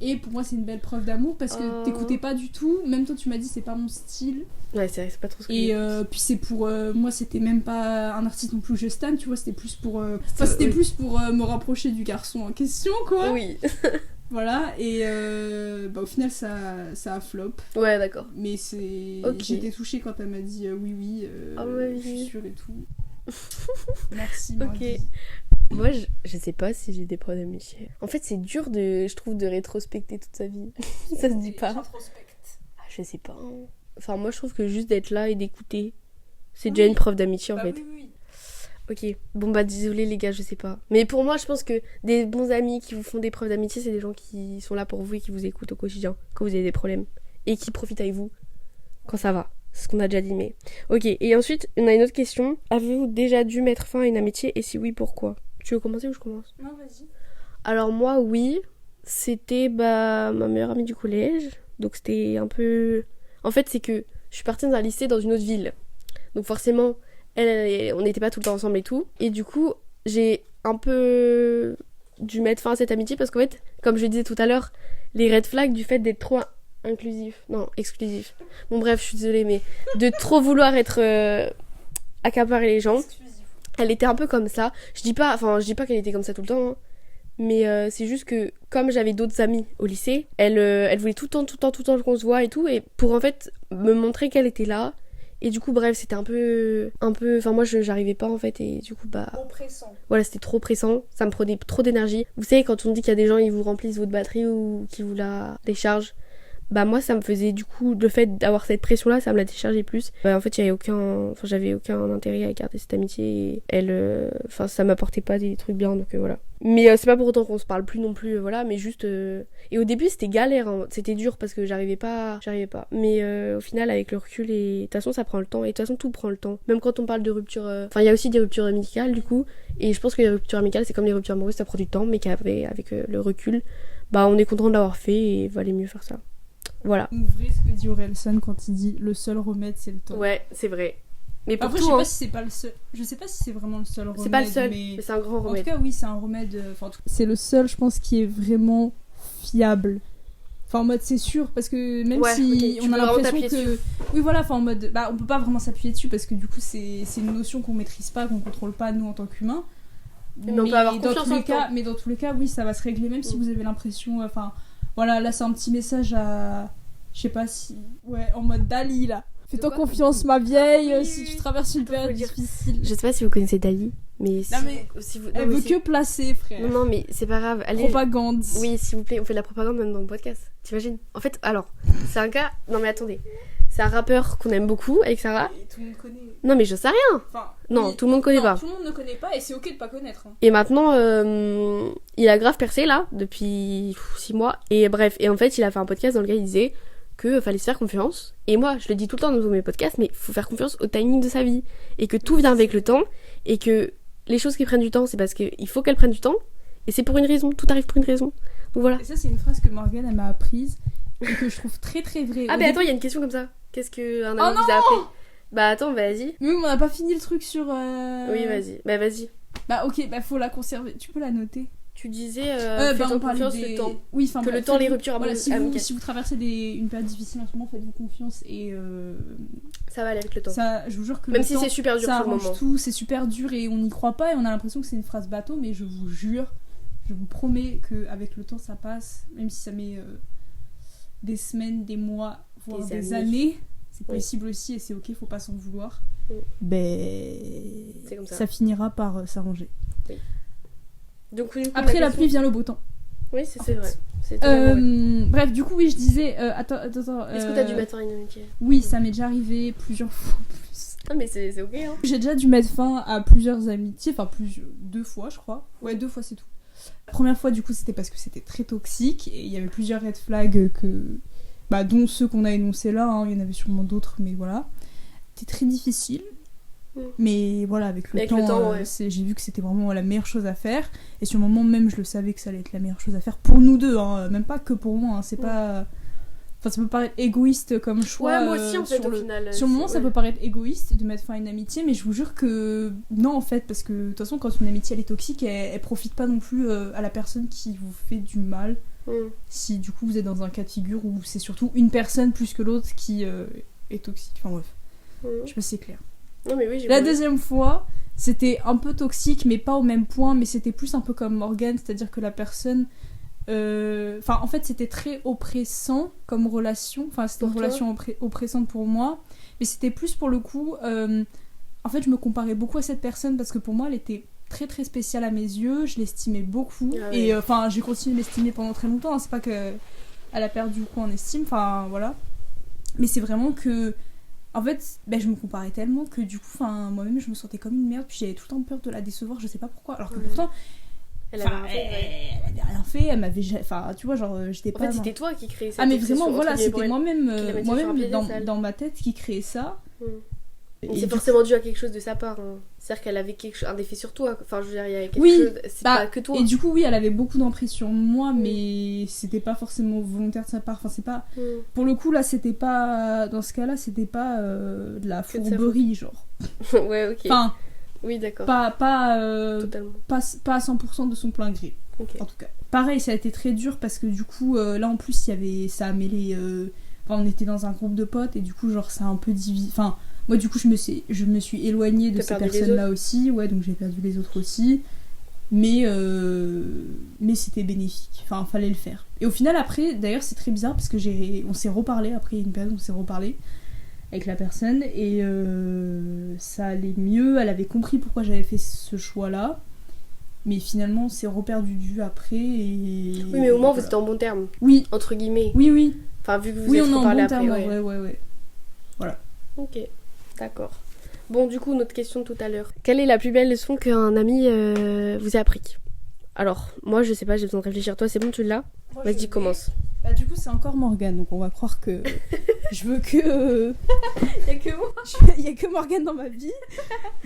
et pour moi c'est une belle preuve d'amour parce que t'écoutais pas du tout, même toi tu m'as dit c'est pas mon style. Ouais c'est vrai, c'est pas trop ce que et puis c'est pour moi c'était même pas un artiste non plus que je stan tu vois, c'était plus pour plus pour me rapprocher du garçon en question quoi. Oui. Voilà, et au final ça a flop. Ouais, d'accord. Mais j'étais touchée quand elle m'a dit oui, je suis sûre et tout. Merci, Morgane. Ok. Moi, je sais pas si j'ai des preuves d'amitié. En fait, c'est dur, je trouve, de rétrospecter toute sa vie. Ça se dit pas. Je sais pas. Enfin, moi, je trouve que juste d'être là et d'écouter, c'est déjà une preuve d'amitié, en fait. Oui. Ok, bon désolé les gars, je sais pas. Mais pour moi, je pense que des bons amis qui vous font des preuves d'amitié, c'est des gens qui sont là pour vous et qui vous écoutent au quotidien quand vous avez des problèmes. Et qui profitent avec vous quand ça va. C'est ce qu'on a déjà dit, mais... Ok, et ensuite, on a une autre question. Avez-vous déjà dû mettre fin à une amitié et si oui, pourquoi? Tu veux commencer ou je commence? Non, vas-y. Alors moi, oui. C'était ma meilleure amie du collège. Donc c'était un peu... En fait, c'est que je suis partie dans un lycée dans une autre ville. Donc forcément... on n'était pas tout le temps ensemble et tout. Et du coup, j'ai un peu dû mettre fin à cette amitié parce qu'en fait, comme je le disais tout à l'heure, les red flags du fait d'être trop inclusif, non, exclusif. Bon bref, je suis désolée, mais de trop vouloir être accaparer les gens. Elle était un peu comme ça. Je dis pas qu'elle était comme ça tout le temps, hein. Mais c'est juste que comme j'avais d'autres amis au lycée, elle voulait tout le temps qu'on se voit et tout, et pour en fait me montrer qu'elle était là. Et du coup, bref, c'était un peu... Enfin, moi, j'arrivais pas, en fait, et du coup, trop pressant. Voilà, c'était trop pressant, ça me prenait trop d'énergie. Vous savez, quand on dit qu'il y a des gens, ils vous remplissent votre batterie ou qu'ils vous la déchargent, moi, ça me faisait, du coup, le fait d'avoir cette pression-là, ça me la déchargeait plus. En fait, j'avais aucun intérêt à garder cette amitié, et elle... ça m'apportait pas des trucs bien, donc voilà. Mais c'est pas pour autant qu'on se parle plus non plus, voilà, mais juste... Et au début, c'était galère, hein. C'était dur parce que j'arrivais pas. Mais au final, avec le recul, et de toute façon, ça prend le temps. Et de toute façon, tout prend le temps. Même quand on parle de rupture... Enfin, il y a aussi des ruptures amicales, du coup. Et je pense que les ruptures amicales, c'est comme les ruptures amoureuses, ça prend du temps, mais qu'avec le recul, on est content de l'avoir fait et il valait mieux faire ça. Voilà. Ouvrez ce que dit Orelsan quand il dit le seul remède, c'est le temps. Ouais, c'est vrai. Mais pour après, tout, je sais pas si c'est pas le seul. Je sais pas si c'est vraiment le seul remède. C'est pas le seul, mais c'est un grand remède. En tout cas, oui, c'est un remède. C'est le seul, je pense, qui est vraiment fiable. Enfin, en mode, c'est sûr, parce que même si on a l'impression que. Oui, voilà, en mode. On peut pas vraiment s'appuyer dessus parce que du coup, c'est une notion qu'on maîtrise pas, qu'on contrôle pas, nous, en tant qu'humains. Mais on peut avoir confiance en le temps. Mais dans tous les cas, oui, ça va se régler, même si vous avez l'impression. Voilà, là, c'est un petit message à. Je sais pas si. Ouais, en mode Dali, là. Fais-toi confiance, ma vieille, si tu traverses une période difficile. Je sais pas si vous connaissez Dali, mais elle veut que placer, frère. Non, mais c'est pas grave. Allez, propagande. Oui, s'il vous plaît, on fait de la propagande même dans le podcast. T'imagines? En fait, alors, c'est un gars... Non mais attendez. C'est un rappeur qu'on aime beaucoup avec Sarah. Et tout le monde connaît. Non mais je sais rien. Enfin, Non, oui. tout le monde connaît Non, pas. tout le monde ne connaît pas et c'est ok de pas connaître. Hein. Et maintenant, il a grave percé là, depuis 6 mois. Et bref, et en fait, il a fait un podcast dans lequel il disait que fallait se faire confiance. Et moi, je le dis tout le temps dans tous mes podcasts, mais faut faire confiance au timing de sa vie. Et que tout vient avec le temps. Et que les choses qui prennent du temps, c'est parce qu'il faut qu'elles prennent du temps. Et c'est pour une raison. Tout arrive pour une raison. Donc voilà. Et ça, c'est une phrase que Morgane elle m'a apprise et que je trouve très très vraie. Ah, mais attends, il y a une question comme ça. Qu'est-ce qu'un ami vous a appris? Bah attends, vas-y. Mais on n'a pas fini le truc sur. Oui, vas-y. Bah vas-y. Bah ok, bah faut la conserver. Tu peux la noter. Tu disais, On fais-toi parlait confiance des... le temps. Oui, enfin, Que bref, le temps, les faites-vous- ruptures voilà, si amicales. vous traversez une période difficile en ce moment, faites-vous confiance et Ça va aller avec le temps. ça, je vous jure que Même le si temps, c'est super dur ça sur le arrange moment. tout, c'est super dur et on n'y croit pas et on a l'impression que c'est une phrase bateau, mais je vous jure, je vous promets qu'avec le temps ça passe, même si ça met des semaines, des mois, voire des années. C'est possible aussi et c'est ok, faut pas s'en vouloir. C'est comme ça. Ça finira par s'arranger. Donc, du coup, Après la pluie vient le beau temps. Oui, c'est vrai. C'est totalement vrai. Bref, du coup, oui, je disais. Attends. Est-ce que t'as dû mettre fin à une amitié? Oui, ça m'est déjà arrivé plusieurs fois en plus. Ah, mais c'est ok, hein. J'ai déjà dû mettre fin à plusieurs amitiés, enfin, 2 fois, je crois. Ouais, 2 fois, c'est tout. La première fois, du coup, c'était parce que c'était très toxique et il y avait plusieurs red flags dont ceux qu'on a énoncés là, hein. Il y en avait sûrement d'autres, mais voilà. C'était très difficile. Mais voilà, avec le temps, ouais. j'ai vu que c'était vraiment la meilleure chose à faire. Et sur le moment même, je le savais que ça allait être la meilleure chose à faire pour nous deux, hein. Même pas que pour moi. Hein. C'est pas. Enfin, ça peut paraître égoïste comme choix. Ouais, moi aussi, en fait, au final. Sur le moment, ça peut paraître égoïste de mettre fin à une amitié, mais je vous jure que non, en fait, parce que de toute façon, quand une amitié elle est toxique, elle profite pas non plus à la personne qui vous fait du mal. Si du coup vous êtes dans un cas de figure où c'est surtout une personne plus que l'autre qui est toxique. Enfin bref, je sais pas si c'est clair. Non, mais oui, La deuxième fois, c'était un peu toxique, mais pas au même point, mais c'était plus un peu comme Morgane, c'est-à-dire que la personne. En fait, c'était très oppressant comme relation. Enfin, c'était une relation oppressante pour moi, mais c'était plus pour le coup. En fait, je me comparais beaucoup à cette personne parce que pour moi, elle était très très spéciale à mes yeux. Je l'estimais beaucoup. Ah ouais. Et j'ai continué de l'estimer pendant très longtemps. Hein. C'est pas qu'elle a perdu quoi en estime. Enfin, voilà. Mais c'est vraiment que. En fait, je me comparais tellement que du coup, moi-même, je me sentais comme une merde. Puis j'avais tout le temps peur de la décevoir, je sais pas pourquoi. Alors que pourtant, elle avait rien fait, elle m'avait. Enfin, tu vois, genre, j'étais pas. En fait, c'était toi qui créais ça. Ah, mais vraiment, voilà, c'était moi-même dans ma tête qui créait ça. C'est forcément dû à quelque chose de sa part. Hein. C'est-à-dire qu'elle avait un effet sur toi. Enfin, je veux dire, il y a quelque chose. C'est pas que toi. Et du coup, oui, elle avait beaucoup d'emprise sur moi, mais c'était pas forcément volontaire de sa part. Enfin, c'est pas. Pour le coup, là, c'était pas. Dans ce cas-là, c'était pas de la fourberie, genre. Ouais, ok. Enfin. Oui, d'accord. Totalement. Pas à 100% de son plein gré. Okay. En tout cas. Pareil, ça a été très dur parce que du coup, là en plus, ça a mêlé. On était dans un groupe de potes et du coup, genre, ça a un peu divisé. Enfin. Moi, du coup, je me suis éloignée de ces personnes-là aussi. Ouais, donc j'ai perdu les autres aussi. Mais c'était bénéfique. Enfin, fallait le faire. Et au final, après, d'ailleurs, c'est très bizarre parce que on s'est reparlé. Après, il y a une période où on s'est reparlé avec la personne. Et ça allait mieux. Elle avait compris pourquoi j'avais fait ce choix-là. Mais finalement, on s'est reperdu de vue après. Oui, mais au moins, vous étiez en bon terme. Oui. Entre guillemets. Oui. Enfin, vu que vous êtes reparlé après. Oui, on est en bon terme, ouais. Voilà. Ok. D'accord. Bon, du coup, notre question de tout à l'heure. Quelle est la plus belle leçon qu'un ami vous a appris? Alors, moi, je sais pas, j'ai besoin de réfléchir. Toi, c'est bon, tu l'as? Vas-y, commence. Bah, du coup, c'est encore Morgane, donc on va croire que je veux que. Il y a que moi. Il y a que Morgane dans ma vie.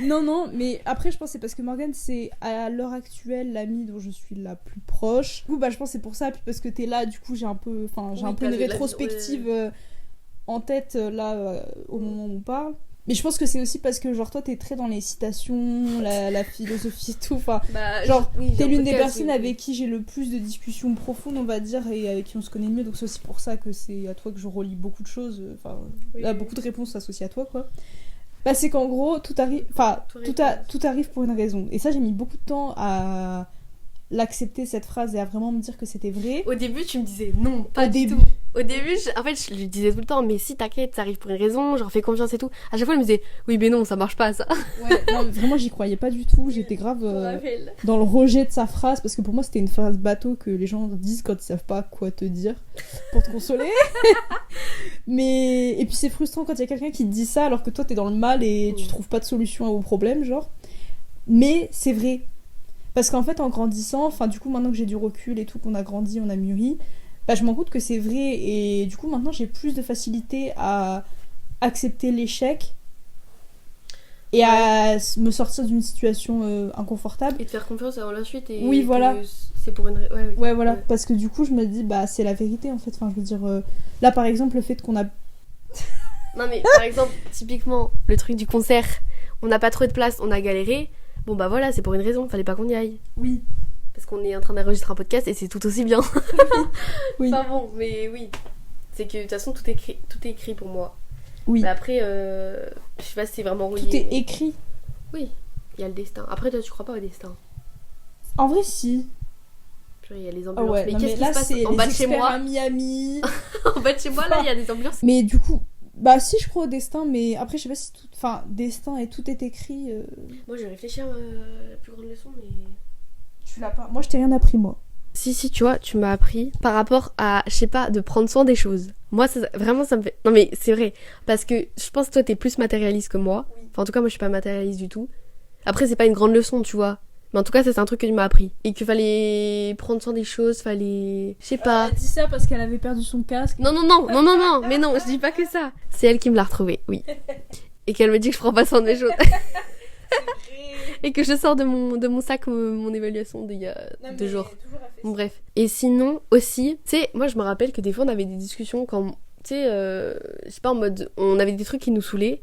Non, mais après, je pense que c'est parce que Morgane, c'est à l'heure actuelle l'amie dont je suis la plus proche. Du coup, je pense que c'est pour ça, puis parce que t'es là, du coup, j'ai un peu une rétrospective en tête, là, au moment où on parle. Mais je pense que c'est aussi parce que genre toi t'es très dans les citations, la philosophie et tout, enfin t'es l'une des personnes avec qui j'ai le plus de discussions profondes on va dire et avec qui on se connaît mieux, donc c'est aussi pour ça que c'est à toi que je relis beaucoup de choses, beaucoup de réponses associées à toi quoi. C'est qu'en gros tout arrive pour une raison et ça j'ai mis beaucoup de temps à l'accepter cette phrase et à vraiment me dire que c'était vrai. Au début tu me disais non, pas au du début. tout. Au début, en fait, je lui disais tout le temps, mais si t'inquiète, ça arrive pour une raison, genre fais confiance et tout. À chaque fois, elle me disait, oui, mais non, ça marche pas, ça. Ouais, non, mais vraiment, j'y croyais pas du tout. J'étais grave Je me rappelle. dans le rejet de sa phrase, parce que pour moi, c'était une phrase bateau que les gens disent quand ils savent pas quoi te dire pour te consoler. Mais et puis c'est frustrant quand il y a quelqu'un qui te dit ça alors que toi t'es dans le mal et tu trouves pas de solution au problème, genre. Mais c'est vrai. Parce qu'en fait, en grandissant, enfin, du coup, maintenant que j'ai du recul et tout, qu'on a grandi, on a mûri, bah, je me rends compte que c'est vrai. Et du coup, maintenant, j'ai plus de facilité à accepter l'échec et à me sortir d'une situation inconfortable. Et te faire confiance avant la suite. Et Oui, voilà. C'est pour une. Ouais, Ouais, voilà. Parce que du coup, je me dis, bah, c'est la vérité, en fait. Enfin, je veux dire, là, par exemple, le fait qu'on a. Non, mais par exemple, typiquement, le truc du concert, on n'a pas trouvé de place, on a galéré. Bon, bah voilà, c'est pour une raison, fallait pas qu'on y aille. Oui. Parce qu'on est en train d'enregistrer un podcast et c'est tout aussi bien. Oui. Enfin bon, mais oui. C'est que de toute façon, tout est écrit pour moi. Oui. Mais après, je sais pas si c'est vraiment relié. Tout est écrit. Oui, il y a le destin. Après, toi, tu crois pas au destin? En vrai, si. Genre, il y a les Ah ambulances. ouais, mais non, qu'est-ce mais qui là, se passe c'est en les bas de chez experts moi? à Miami. En bas de chez moi, là, il y a des ambulances. Mais du coup, bah si, je crois au destin, mais après, je sais pas si tout. Enfin, destin et tout est écrit. Moi, je réfléchis à la plus grande leçon, mais. Tu l'as pas. Moi, je t'ai rien appris, moi. Si, tu vois, tu m'as appris par rapport à, je sais pas, de prendre soin des choses. Moi, vraiment, ça me fait. Non, mais c'est vrai. Parce que je pense que toi, t'es plus matérialiste que moi. Oui. Enfin, en tout cas, moi, je suis pas matérialiste du tout. Après, c'est pas une grande leçon, tu vois. Mais en tout cas, ça, c'est un truc que tu m'as appris. Et qu'il fallait prendre soin des choses, fallait. Je sais pas. Elle a dit ça parce qu'elle avait perdu son casque. Non, mais non, je dis pas que ça. C'est elle qui me l'a retrouvé, oui. Et qu'elle me dit que je prends pas soin de mes choses. Et que je sors de mon sac mon évaluation d'il y a 2 jours. Bon, bref. Et sinon, aussi, tu sais, moi je me rappelle que des fois on avait des discussions quand, tu sais, je sais pas, en mode, on avait des trucs qui nous saoulaient.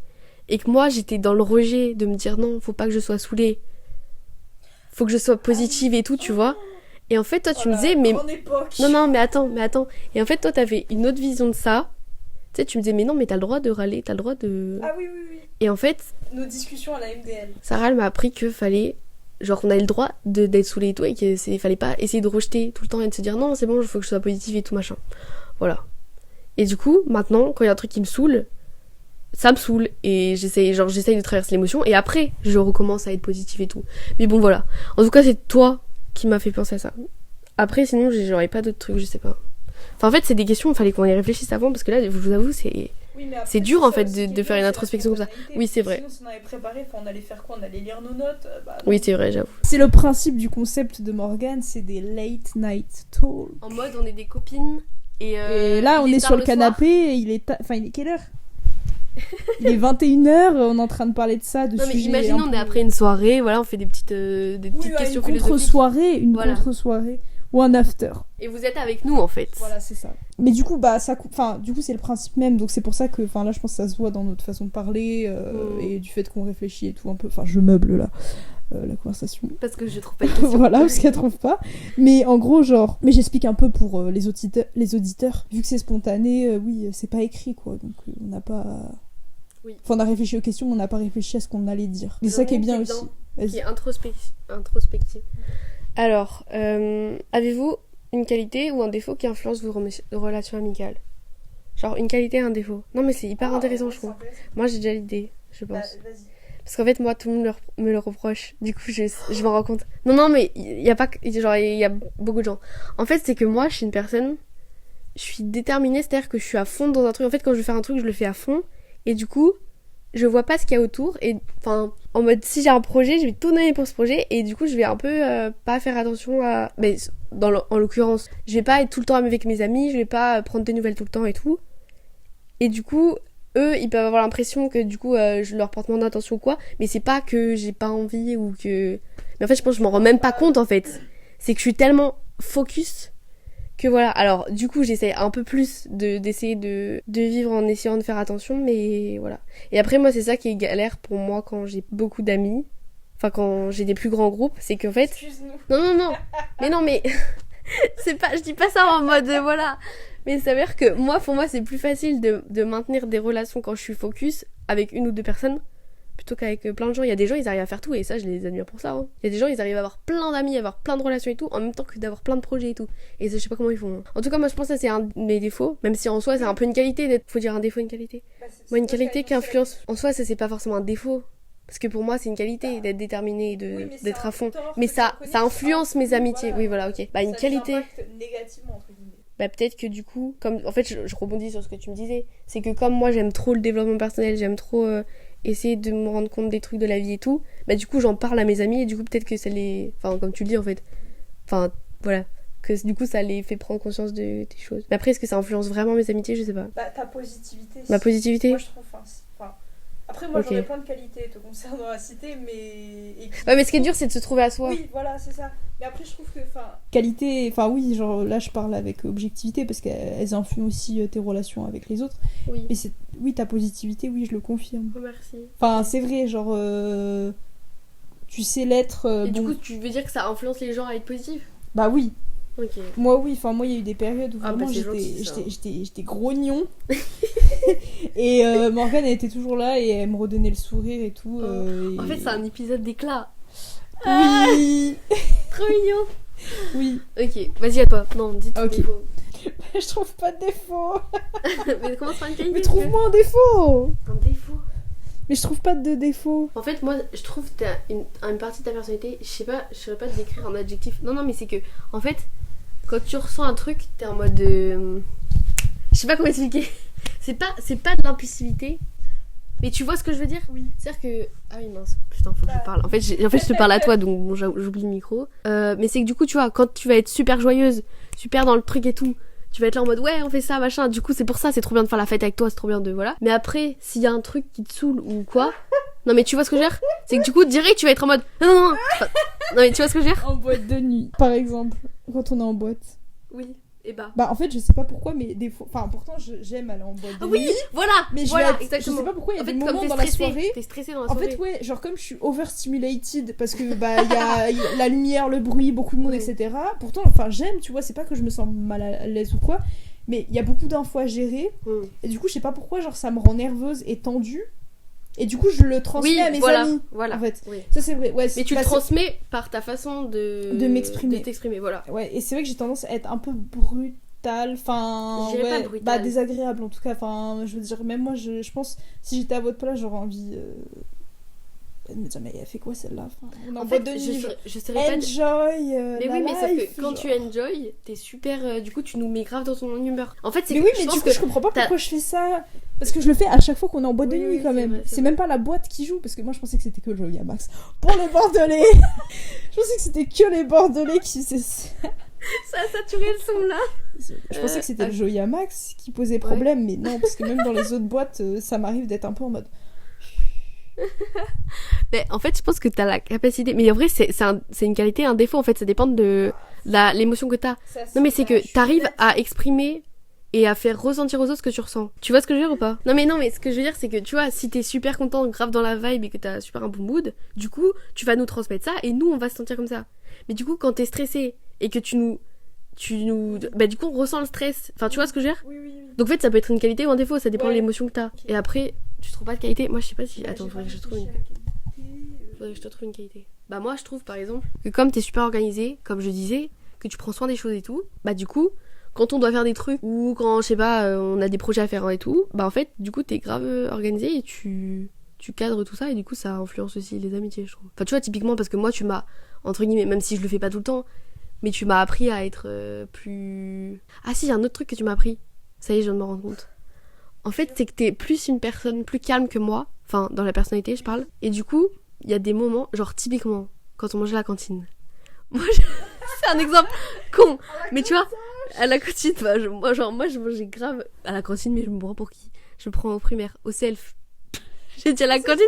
Et que moi j'étais dans le rejet de me dire non, faut pas que je sois saoulée. Faut que je sois positive et tout, tu vois. Et en fait, toi tu me disais, mais. Non, mais attends. Et en fait, toi t'avais une autre vision de ça. Tu sais, tu me disais, mais non, mais t'as le droit de râler, t'as le droit de. Ah oui. Et en fait, Nos discussions à la MDL. Sarah, elle m'a appris que fallait. Genre, qu'on avait le droit d'être saoulé et tout, et qu'il fallait pas essayer de rejeter tout le temps et de se dire non, c'est bon, il faut que je sois positive et tout machin. Voilà. Et du coup, maintenant, quand il y a un truc qui me saoule, ça me saoule. Et j'essaye de traverser l'émotion, et après, je recommence à être positive et tout. Mais bon, voilà. En tout cas, c'est toi qui m'as fait penser à ça. Après, sinon, j'aurais pas d'autres trucs, je sais pas. Enfin, en fait, c'est des questions, il fallait qu'on y réfléchisse avant, parce que là, je vous avoue, c'est dur en fait de faire une introspection comme ça. Oui, c'est vrai. Sinon, si on avait préparé, on allait faire quoi? On allait lire nos notes. Oui, c'est vrai, j'avoue. C'est le principe du concept de Morgane, c'est des late night talks. En mode, on est des copines. Et là, on est sur le canapé, et il est quelle heure? Il est 21h, on est en train de parler de ça, de non, mais sujets. imaginons, on est après une soirée, voilà, on fait des petites questions philosophiques. Une contre-soirée. Ou un after. Et vous êtes avec nous en fait. Voilà, c'est ça. Mais du coup, du coup, c'est le principe même. Donc c'est pour ça que, là, je pense que ça se voit dans notre façon de parler et du fait qu'on réfléchit et tout un peu. Enfin, je meuble là la conversation. Parce que je trouve pas de questions. Voilà, parce qu'elle trouve pas. Mais en gros, genre, mais j'explique un peu pour les auditeurs. Vu que c'est spontané, oui, c'est pas écrit quoi. Donc on n'a pas. Oui. Enfin, on a réfléchi aux questions, mais on n'a pas réfléchi à ce qu'on allait dire. C'est ça qui est bien aussi. Qui est introspective. Alors, avez-vous une qualité ou un défaut qui influence vos relations amicales? Genre une qualité et un défaut. Non mais c'est hyper intéressant, je trouve. Moi j'ai déjà l'idée, je pense. Vas-y. Parce qu'en fait moi tout le monde me le reproche. Du coup je m'en rends compte. Non mais il y a pas genre il y a beaucoup de gens. En fait c'est que moi je suis une personne, je suis déterminée, c'est-à-dire que je suis à fond dans un truc. En fait quand je veux faire un truc je le fais à fond et du coup je vois pas ce qu'il y a autour et enfin en mode si j'ai un projet je vais tout donner pour ce projet et du coup je vais un peu pas faire attention à mais en l'occurrence je vais pas être tout le temps avec mes amis, je vais pas prendre des nouvelles tout le temps et tout et du coup eux ils peuvent avoir l'impression que du coup je leur porte moins d'attention ou quoi, mais c'est pas que j'ai pas envie ou que mais en fait je pense que je m'en rends même pas compte en fait, c'est que je suis tellement focus que voilà. Alors du coup j'essaie un peu plus d'essayer de vivre en essayant de faire attention, mais voilà. Et après moi c'est ça qui est galère pour moi quand j'ai beaucoup d'amis, enfin quand j'ai des plus grands groupes, c'est qu'en fait non mais non mais c'est pas, je dis pas ça en mode voilà, mais ça veut dire que moi pour moi c'est plus facile de maintenir des relations quand je suis focus avec une ou deux personnes plutôt qu'avec plein de gens. Il y a des gens, ils arrivent à faire tout et ça, je les admire pour ça. Hein. Il y a des gens, ils arrivent à avoir plein d'amis, à avoir plein de relations et tout, en même temps que d'avoir plein de projets et tout. Et ça, je sais pas comment ils font. En tout cas, moi, je pense que ça, c'est un de mes défauts, même si en soi, c'est un peu une qualité d'être. Faut dire un défaut, une qualité. Moi, une qualité qui influence. En soi, ça, c'est pas forcément un défaut. Parce que pour moi, c'est une qualité d'être déterminé et d'être à fond. Mais ça influence mes amitiés. Oui, voilà, ok. Bah, une qualité. Négativement, entre guillemets. Bah, peut-être que du coup, comme. En fait, je rebondis sur ce que tu me disais. C'est que comme moi, j'aime trop le développement personnel, j'aime trop essayer de me rendre compte des trucs de la vie et tout. Bah, du coup, j'en parle à mes amis et du coup, peut-être que ça les. Enfin, comme tu le dis, en fait. Enfin, voilà. Que du coup, ça les fait prendre conscience des choses. Mais après, est-ce que ça influence vraiment mes amitiés? Je sais pas. Bah, ta positivité. Ma positivité? Moi, je trouve. Après, moi, j'aurais plein de qualités te concernant à citer, mais. Ouais, mais ce qui est dur, c'est de se trouver à soi. Oui, voilà, c'est ça. Mais après, je trouve que. Qualité, oui, genre là, je parle avec objectivité parce qu'elles influent aussi tes relations avec les autres. Oui. Mais oui, ta positivité, oui, je le confirme. Oh, merci. Enfin, c'est vrai, genre. Tu sais l'être. Et du coup, tu veux dire que ça influence les gens à être positifs? Bah oui. Okay. Moi, oui, moi, il y a eu des périodes où vraiment j'étais grognon. Et Morgane, elle était toujours là et elle me redonnait le sourire et tout. En fait, c'est un épisode d'éclat. Oui. Trop mignon. Oui. Ok, vas-y à toi. Non, dis ton défaut. Je trouve pas de défaut. Mais comment ça une qualité? Mais trouve-moi un défaut. Un défaut? Mais je trouve pas de défaut. En fait, moi, je trouve que t'as une partie de ta personnalité, je saurais pas te décrire en adjectif. Non, mais c'est que, en fait, quand tu ressens un truc, t'es en mode de... Je sais pas comment expliquer. C'est pas de l'impulsivité. Mais tu vois ce que je veux dire? Oui. C'est-à-dire que... Ah oui, mince. Putain, faut que je parle. En fait, je te parle à toi, donc bon, j'oublie le micro. Mais c'est que du coup, tu vois, quand tu vas être super joyeuse, super dans le truc et tout, tu vas être là en mode ouais, on fait ça, machin. Du coup, c'est pour ça, c'est trop bien de faire la fête avec toi, c'est trop bien de... Voilà. Mais après, s'il y a un truc qui te saoule ou quoi... Non, mais tu vois ce que je veux dire? C'est que du coup, direct, tu vas être en mode... Non. Enfin, non, mais tu vois ce que je veux dire? En boîte de nuit, par exemple. Quand on est en boîte. Oui. Et bah en fait, je sais pas pourquoi, mais des fois... Enfin, pourtant, j'aime aller en boîte de nuit. Oui, voilà. Mais exactement. Je sais pas pourquoi, il y a des moments dans la soirée... T'es stressée dans la soirée. En fait, ouais, genre comme je suis overstimulated, parce que, il y a la lumière, le bruit, beaucoup de monde, etc. Pourtant, j'aime, tu vois, c'est pas que je me sens mal à l'aise ou quoi, mais il y a beaucoup d'infos à gérer, et du coup, je sais pas pourquoi, genre, ça me rend nerveuse et tendue. Et du coup, je le transmets à mes amis. Voilà. En fait. Oui. Ça, c'est vrai. Ouais, mais tu le transmets par ta façon de m'exprimer. De t'exprimer, voilà. Ouais, et c'est vrai que j'ai tendance à être un peu brutale. Enfin, pas brutale. désagréable en tout cas. Enfin, je veux dire, même moi, je pense, si j'étais à votre place, j'aurais envie de me dire, mais elle fait quoi celle-là? On est en boîte de nuit. Je serais enjoy. Mais oui, mais sauf que quand tu enjoy, t'es super. Du coup, tu nous mets grave dans ton humeur. En fait, c'est mais oui, mais du coup, je comprends pas pourquoi je fais ça. Parce que je le fais à chaque fois qu'on est en boîte de nuit quand même. C'est même pas la boîte qui joue, parce que moi je pensais que c'était que le Joya Max. Pour les Bordelais, je pensais que c'était que les Bordelais qui... Ça a saturé le son là. Je pensais que c'était le Joya Max qui posait problème, mais non, parce que même dans les autres boîtes, ça m'arrive d'être un peu en mode... Mais en fait, je pense que t'as la capacité... Mais en vrai, c'est une qualité, un défaut en fait, ça dépend de l'émotion que t'as. Non mais c'est que t'arrives à exprimer... et à faire ressentir aux autres ce que tu ressens. Tu vois ce que je veux dire ou pas? Non mais ce que je veux dire c'est que tu vois, si t'es super content, grave dans la vibe et que t'as super un bon mood, du coup tu vas nous transmettre ça et nous on va se sentir comme ça. Mais du coup quand t'es stressé et que tu nous bah du coup on ressent le stress. Enfin tu vois ce que je veux dire? Oui. Donc en fait ça peut être une qualité ou un défaut, ça dépend de l'émotion que t'as. Okay. Et après tu trouves pas de qualité? Moi je sais pas si... Attends, faudrait que je trouve te trouve une qualité. Bah moi je trouve par exemple que comme t'es super organisé, comme je disais, que tu prends soin des choses et tout, bah du coup quand on doit faire des trucs ou quand je sais pas on a des projets à faire et tout, bah en fait du coup t'es grave organisé et tu cadres tout ça et du coup ça influence aussi les amitiés, je trouve. Enfin tu vois, typiquement parce que moi tu m'as entre guillemets, même si je le fais pas tout le temps, mais tu m'as appris à être plus... Ah si, il y a un autre truc que tu m'as appris, ça y est, je viens de me rendre compte. En fait c'est que t'es plus une personne plus calme que moi, enfin dans la personnalité je parle, et du coup il y a des moments, genre typiquement quand on mangeait à la cantine, moi c'est un exemple con, mais tu vois à la cantine, moi je mangeais grave à la cantine, mais je me prends pour qui? Je me prends au primaire, au self. J'ai dit à la cantine.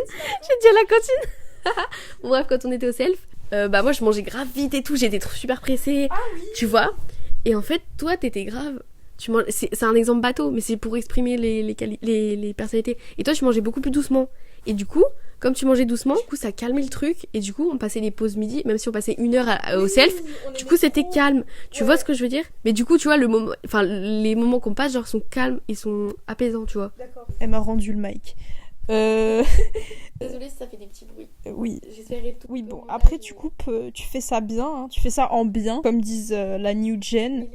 Bon, bref, quand on était au self, bah moi je mangeais grave vite et tout, j'étais super pressée, tu vois. Et en fait, toi t'étais grave... c'est un exemple bateau, mais c'est pour exprimer les personnalités. Et toi tu mangeais beaucoup plus doucement. Et du coup, comme tu mangeais doucement, du coup ça calmait le truc. Et du coup on passait les pauses midi, même si on passait 1 heure au self, du coup c'était calme. Tu vois ce que je veux dire? Mais du coup tu vois, les moments qu'on passe genre sont calmes et sont apaisants, tu vois. D'accord. Elle m'a rendu le mic. Désolée si ça fait des petits bruits. Oui. J'essaierai tout. Oui, bon, après tu coupes, tu fais ça bien, hein, tu fais ça en bien, comme disent la new gen.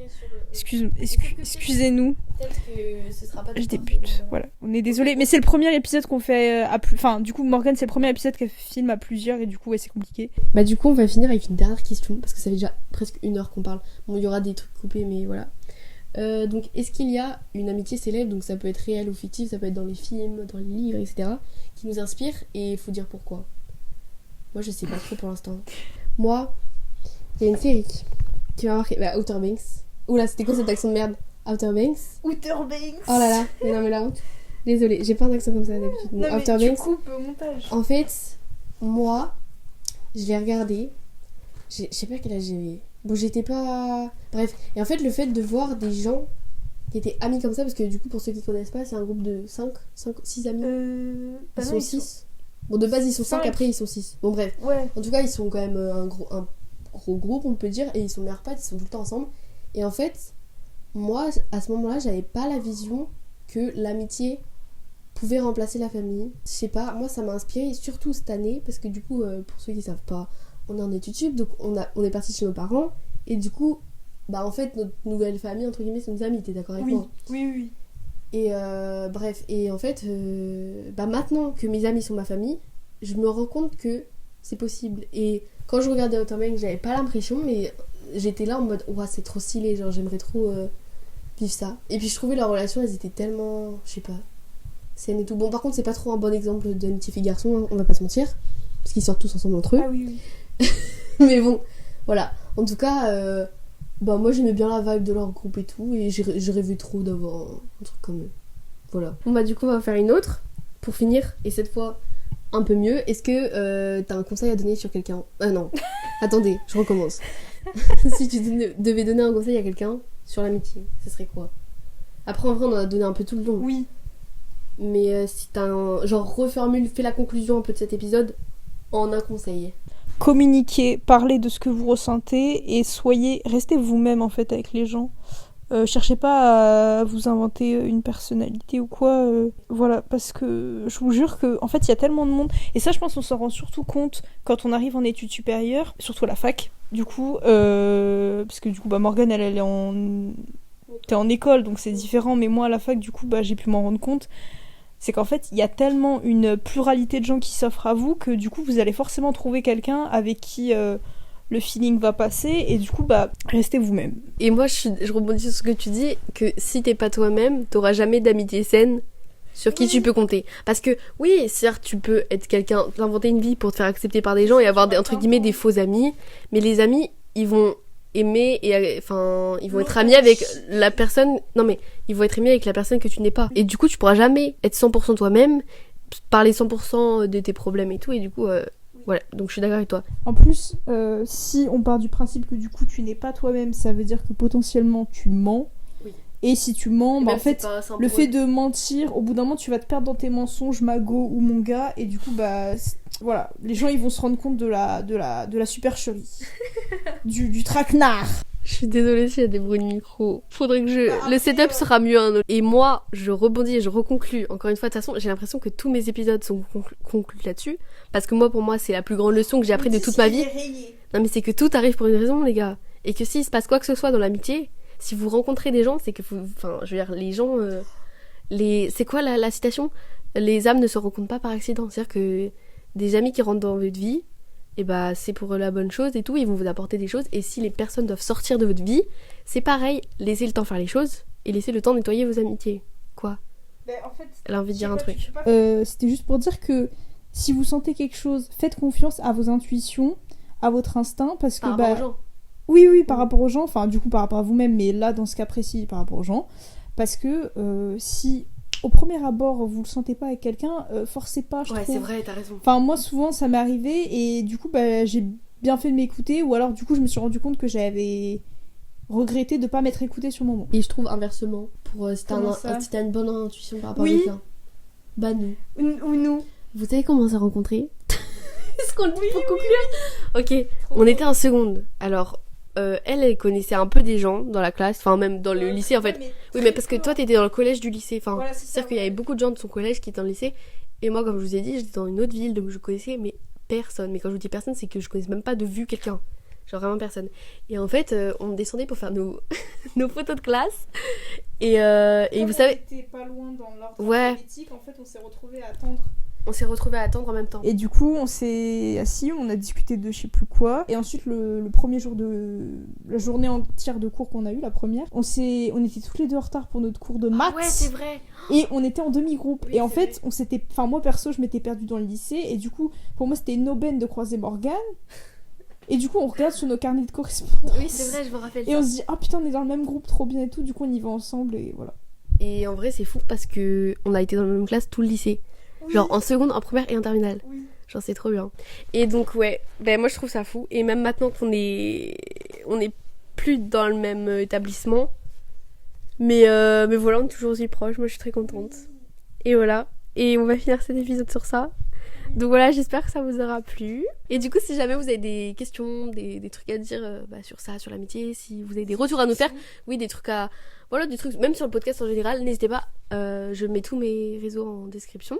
Excusez-nous, Peut-être que ce sera pas je débute. Voilà, on est désolé, mais c'est le premier épisode qu'on fait Enfin, du coup, Morgane, c'est le premier épisode qu'elle filme à plusieurs, et du coup, ouais, c'est compliqué. Bah du coup, on va finir avec une dernière question, parce que ça fait déjà presque 1 heure qu'on parle. Bon, il y aura des trucs coupés, mais voilà. Donc, est-ce qu'il y a une amitié célèbre, donc ça peut être réel ou fictif, ça peut être dans les films, dans les livres, etc., qui nous inspire, et il faut dire pourquoi. Moi, je sais pas trop pour l'instant. Moi, il y a une série qui m'a marqué, bah, Outer Banks. Oula, c'était quoi cet accent de merde? Outer Banks. Outer Banks. Oh là là, mais non mais la honte. Désolée, j'ai pas un accent comme ça d'habitude. Non, Outer mais tu Banks. coupes au montage. En fait, moi, je l'ai regardé. Je sais pas quel âge j'avais. Bon, j'étais pas. Bref. Et en fait, le fait de voir des gens qui étaient amis comme ça, parce que du coup, pour ceux qui connaissent pas, c'est un groupe de 6 amis. Ils sont 6. Bon, de base, ils sont 5, après, ils sont 6. Bon, bref. Ouais. En tout cas, ils sont quand même un gros groupe, on peut dire, et ils sont meilleurs potes, ils sont tout le temps ensemble. Et en fait, moi, à ce moment-là, j'avais pas la vision que l'amitié pouvait remplacer la famille. Je sais pas, moi, ça m'a inspiré, surtout cette année, parce que du coup, pour ceux qui savent pas, on est en études sup, donc on est parti chez nos parents, et du coup, bah en fait, notre nouvelle famille, entre guillemets, c'est nos amis, t'es d'accord avec moi? Oui. Et bref, et en fait, bah maintenant que mes amis sont ma famille, je me rends compte que c'est possible. Et quand je regardais Outer Banks, j'avais pas l'impression, mais j'étais là en mode, ouah, c'est trop stylé, genre j'aimerais trop vivre ça. Et puis je trouvais leurs relations, elles étaient tellement, je sais pas, saines et tout. Bon, par contre, c'est pas trop un bon exemple d'amitié fille-garçon, hein, on va pas se mentir, parce qu'ils sortent tous ensemble entre eux. Ah oui. Mais bon, voilà. En tout cas, bah moi j'aimais bien la vibe de leur groupe et tout, et j'ai rêvé trop d'avoir un truc comme eux. Voilà. Bon bah du coup on va faire une autre pour finir, et cette fois un peu mieux. Est-ce que t'as un conseil à donner sur quelqu'un? Non, attendez, je recommence. Si tu devais donner un conseil à quelqu'un sur l'amitié, ce serait quoi? Après en vrai on en a donné un peu tout le long. Oui. Mais si t'as un... Genre reformule, fais la conclusion un peu de cet épisode en un conseil. Communiquez, parlez de ce que vous ressentez et restez vous-même en fait avec les gens. Cherchez pas à vous inventer une personnalité ou quoi. Voilà, parce que je vous jure que en fait il y a tellement de monde. Et ça je pense qu'on s'en rend surtout compte quand on arrive en études supérieures, surtout à la fac. Du coup, parce que du coup bah Morgane elle est t'es en école donc c'est différent. Mais moi à la fac du coup bah j'ai pu m'en rendre compte. C'est qu'en fait, il y a tellement une pluralité de gens qui s'offrent à vous que du coup, vous allez forcément trouver quelqu'un avec qui le feeling va passer et du coup, bah, restez vous-même. Et moi, je rebondis sur ce que tu dis, que si t'es pas toi-même, t'auras jamais d'amitié saine sur qui tu peux compter. Parce que, oui, certes, tu peux être quelqu'un, t'inventer une vie pour te faire accepter par des gens et avoir, entre guillemets, des faux amis, mais les amis, ils vont aimer et enfin ils vont être amis avec la personne, non mais ils vont être amis avec la personne que tu n'es pas, et du coup tu pourras jamais être 100% toi-même, parler 100% de tes problèmes et tout, et du coup voilà, donc je suis d'accord avec toi. En plus si on part du principe que du coup tu n'es pas toi-même, ça veut dire que potentiellement tu mens. Oui. Et si tu mens, bah en fait le fait de mentir, au bout d'un moment tu vas te perdre dans tes mensonges mago ou mon gars, et du coup bah voilà, les gens ils vont se rendre compte de la supercherie, du traquenard. Je suis désolée s'il y a des bruits de micro. Faudrait que le setup sera mieux. Hein. Et moi, je rebondis et je reconclue. Encore une fois, de toute façon, j'ai l'impression que tous mes épisodes sont conclus là-dessus. Parce que moi, pour moi, c'est la plus grande leçon que j'ai appris de toute ma vie. Non mais c'est que tout arrive pour une raison, les gars. Et que s'il se passe quoi que ce soit dans l'amitié, si vous rencontrez des gens, c'est que enfin, je veux dire, les gens... C'est quoi la citation? Les âmes ne se rencontrent pas par accident. C'est-à-dire que des amis qui rentrent dans votre vie, et bah c'est pour la bonne chose et tout, ils vont vous apporter des choses, et si les personnes doivent sortir de votre vie, c'est pareil, laissez le temps faire les choses et laissez le temps nettoyer vos amitiés. Quoi? En fait, elle a envie de dire un truc. C'était juste pour dire que si vous sentez quelque chose, faites confiance à vos intuitions, à votre instinct, parce que par rapport aux gens. Oui, par rapport aux gens, enfin du coup par rapport à vous-même, mais là dans ce cas précis par rapport aux gens, parce que si au premier abord vous le sentez pas avec quelqu'un, forcez pas, je trouve. C'est vrai, t'as raison. Enfin moi souvent ça m'est arrivé, et du coup bah j'ai bien fait de m'écouter, ou alors du coup je me suis rendu compte que j'avais regretté de pas m'être écoutée sur le moment. Et je trouve inversement, pour si t'as une bonne intuition par rapport à quelqu'un, bah nous. Ou nous. Vous savez comment on s'est rencontrés? Est-ce qu'on le dit pour conclure? Ok, on était en seconde. Alors elle connaissait un peu des gens dans la classe, enfin même dans le lycée en fait. Oui, mais parce que toi t'étais dans le collège du lycée, enfin c'est-à-dire qu'il y avait beaucoup de gens de son collège qui étaient dans le lycée, Et moi, comme je vous ai dit, j'étais dans une autre ville, donc je connaissais mais personne. Mais quand je vous dis personne, c'est que je connaissais même pas de vue quelqu'un. Genre vraiment personne. Et en fait, on descendait pour faire nos, nos photos de classe. Et vous savez... On était pas loin dans l'ordre Ouais. alphabétique, en fait, on s'est retrouvés à attendre. On s'est retrouvés à attendre en même temps. Et du coup, on s'est assis, on a discuté de je sais plus quoi. Et ensuite, le premier jour de la journée entière de cours qu'on a eu, la première, on était toutes les deux en retard pour notre cours de maths. Ah ouais, c'est vrai. Et on était en demi-groupe. Oui, et en c'est fait, on s'était. Enfin, moi perso, je m'étais perdue dans le lycée. Et du coup, pour moi, c'était une aubaine de croiser Morgane. Et du coup, on regarde sur nos carnets de correspondance. Oui, c'est vrai, je me rappelle Et ça. on se dit, ah putain, on est dans le même groupe, trop bien et tout. Du coup, on y va ensemble et voilà. Et en vrai, c'est fou parce que on a été dans la même classe tout le lycée. Genre en seconde, en première et en terminale. Oui. Genre c'est trop bien. Et donc ouais, ben moi je trouve ça fou. Et même maintenant qu'on est plus dans le même établissement, mais voilà, on est toujours aussi proches. Moi je suis très contente. Et voilà. Et on va finir cet épisode sur ça. Donc voilà, j'espère que ça vous aura plu. Et du coup, si jamais vous avez des questions, des trucs à dire sur ça, sur l'amitié, si vous avez des retours à nous faire, oui, des trucs à... Voilà, des trucs, même sur le podcast en général, n'hésitez pas. Je mets tous mes réseaux en description.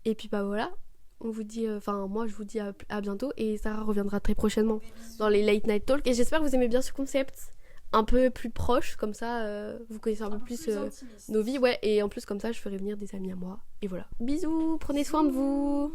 Et puis bah voilà, on vous dit... moi, je vous dis à bientôt. Et Sarah reviendra très prochainement dans les Late Night Talk. Et j'espère que vous aimez bien ce concept. Un peu plus proche, comme ça, vous connaissez un peu plus nos vies. Ouais, et en plus, comme ça, je ferai venir des amis à moi. Et voilà. Bisous, prenez soin de vous.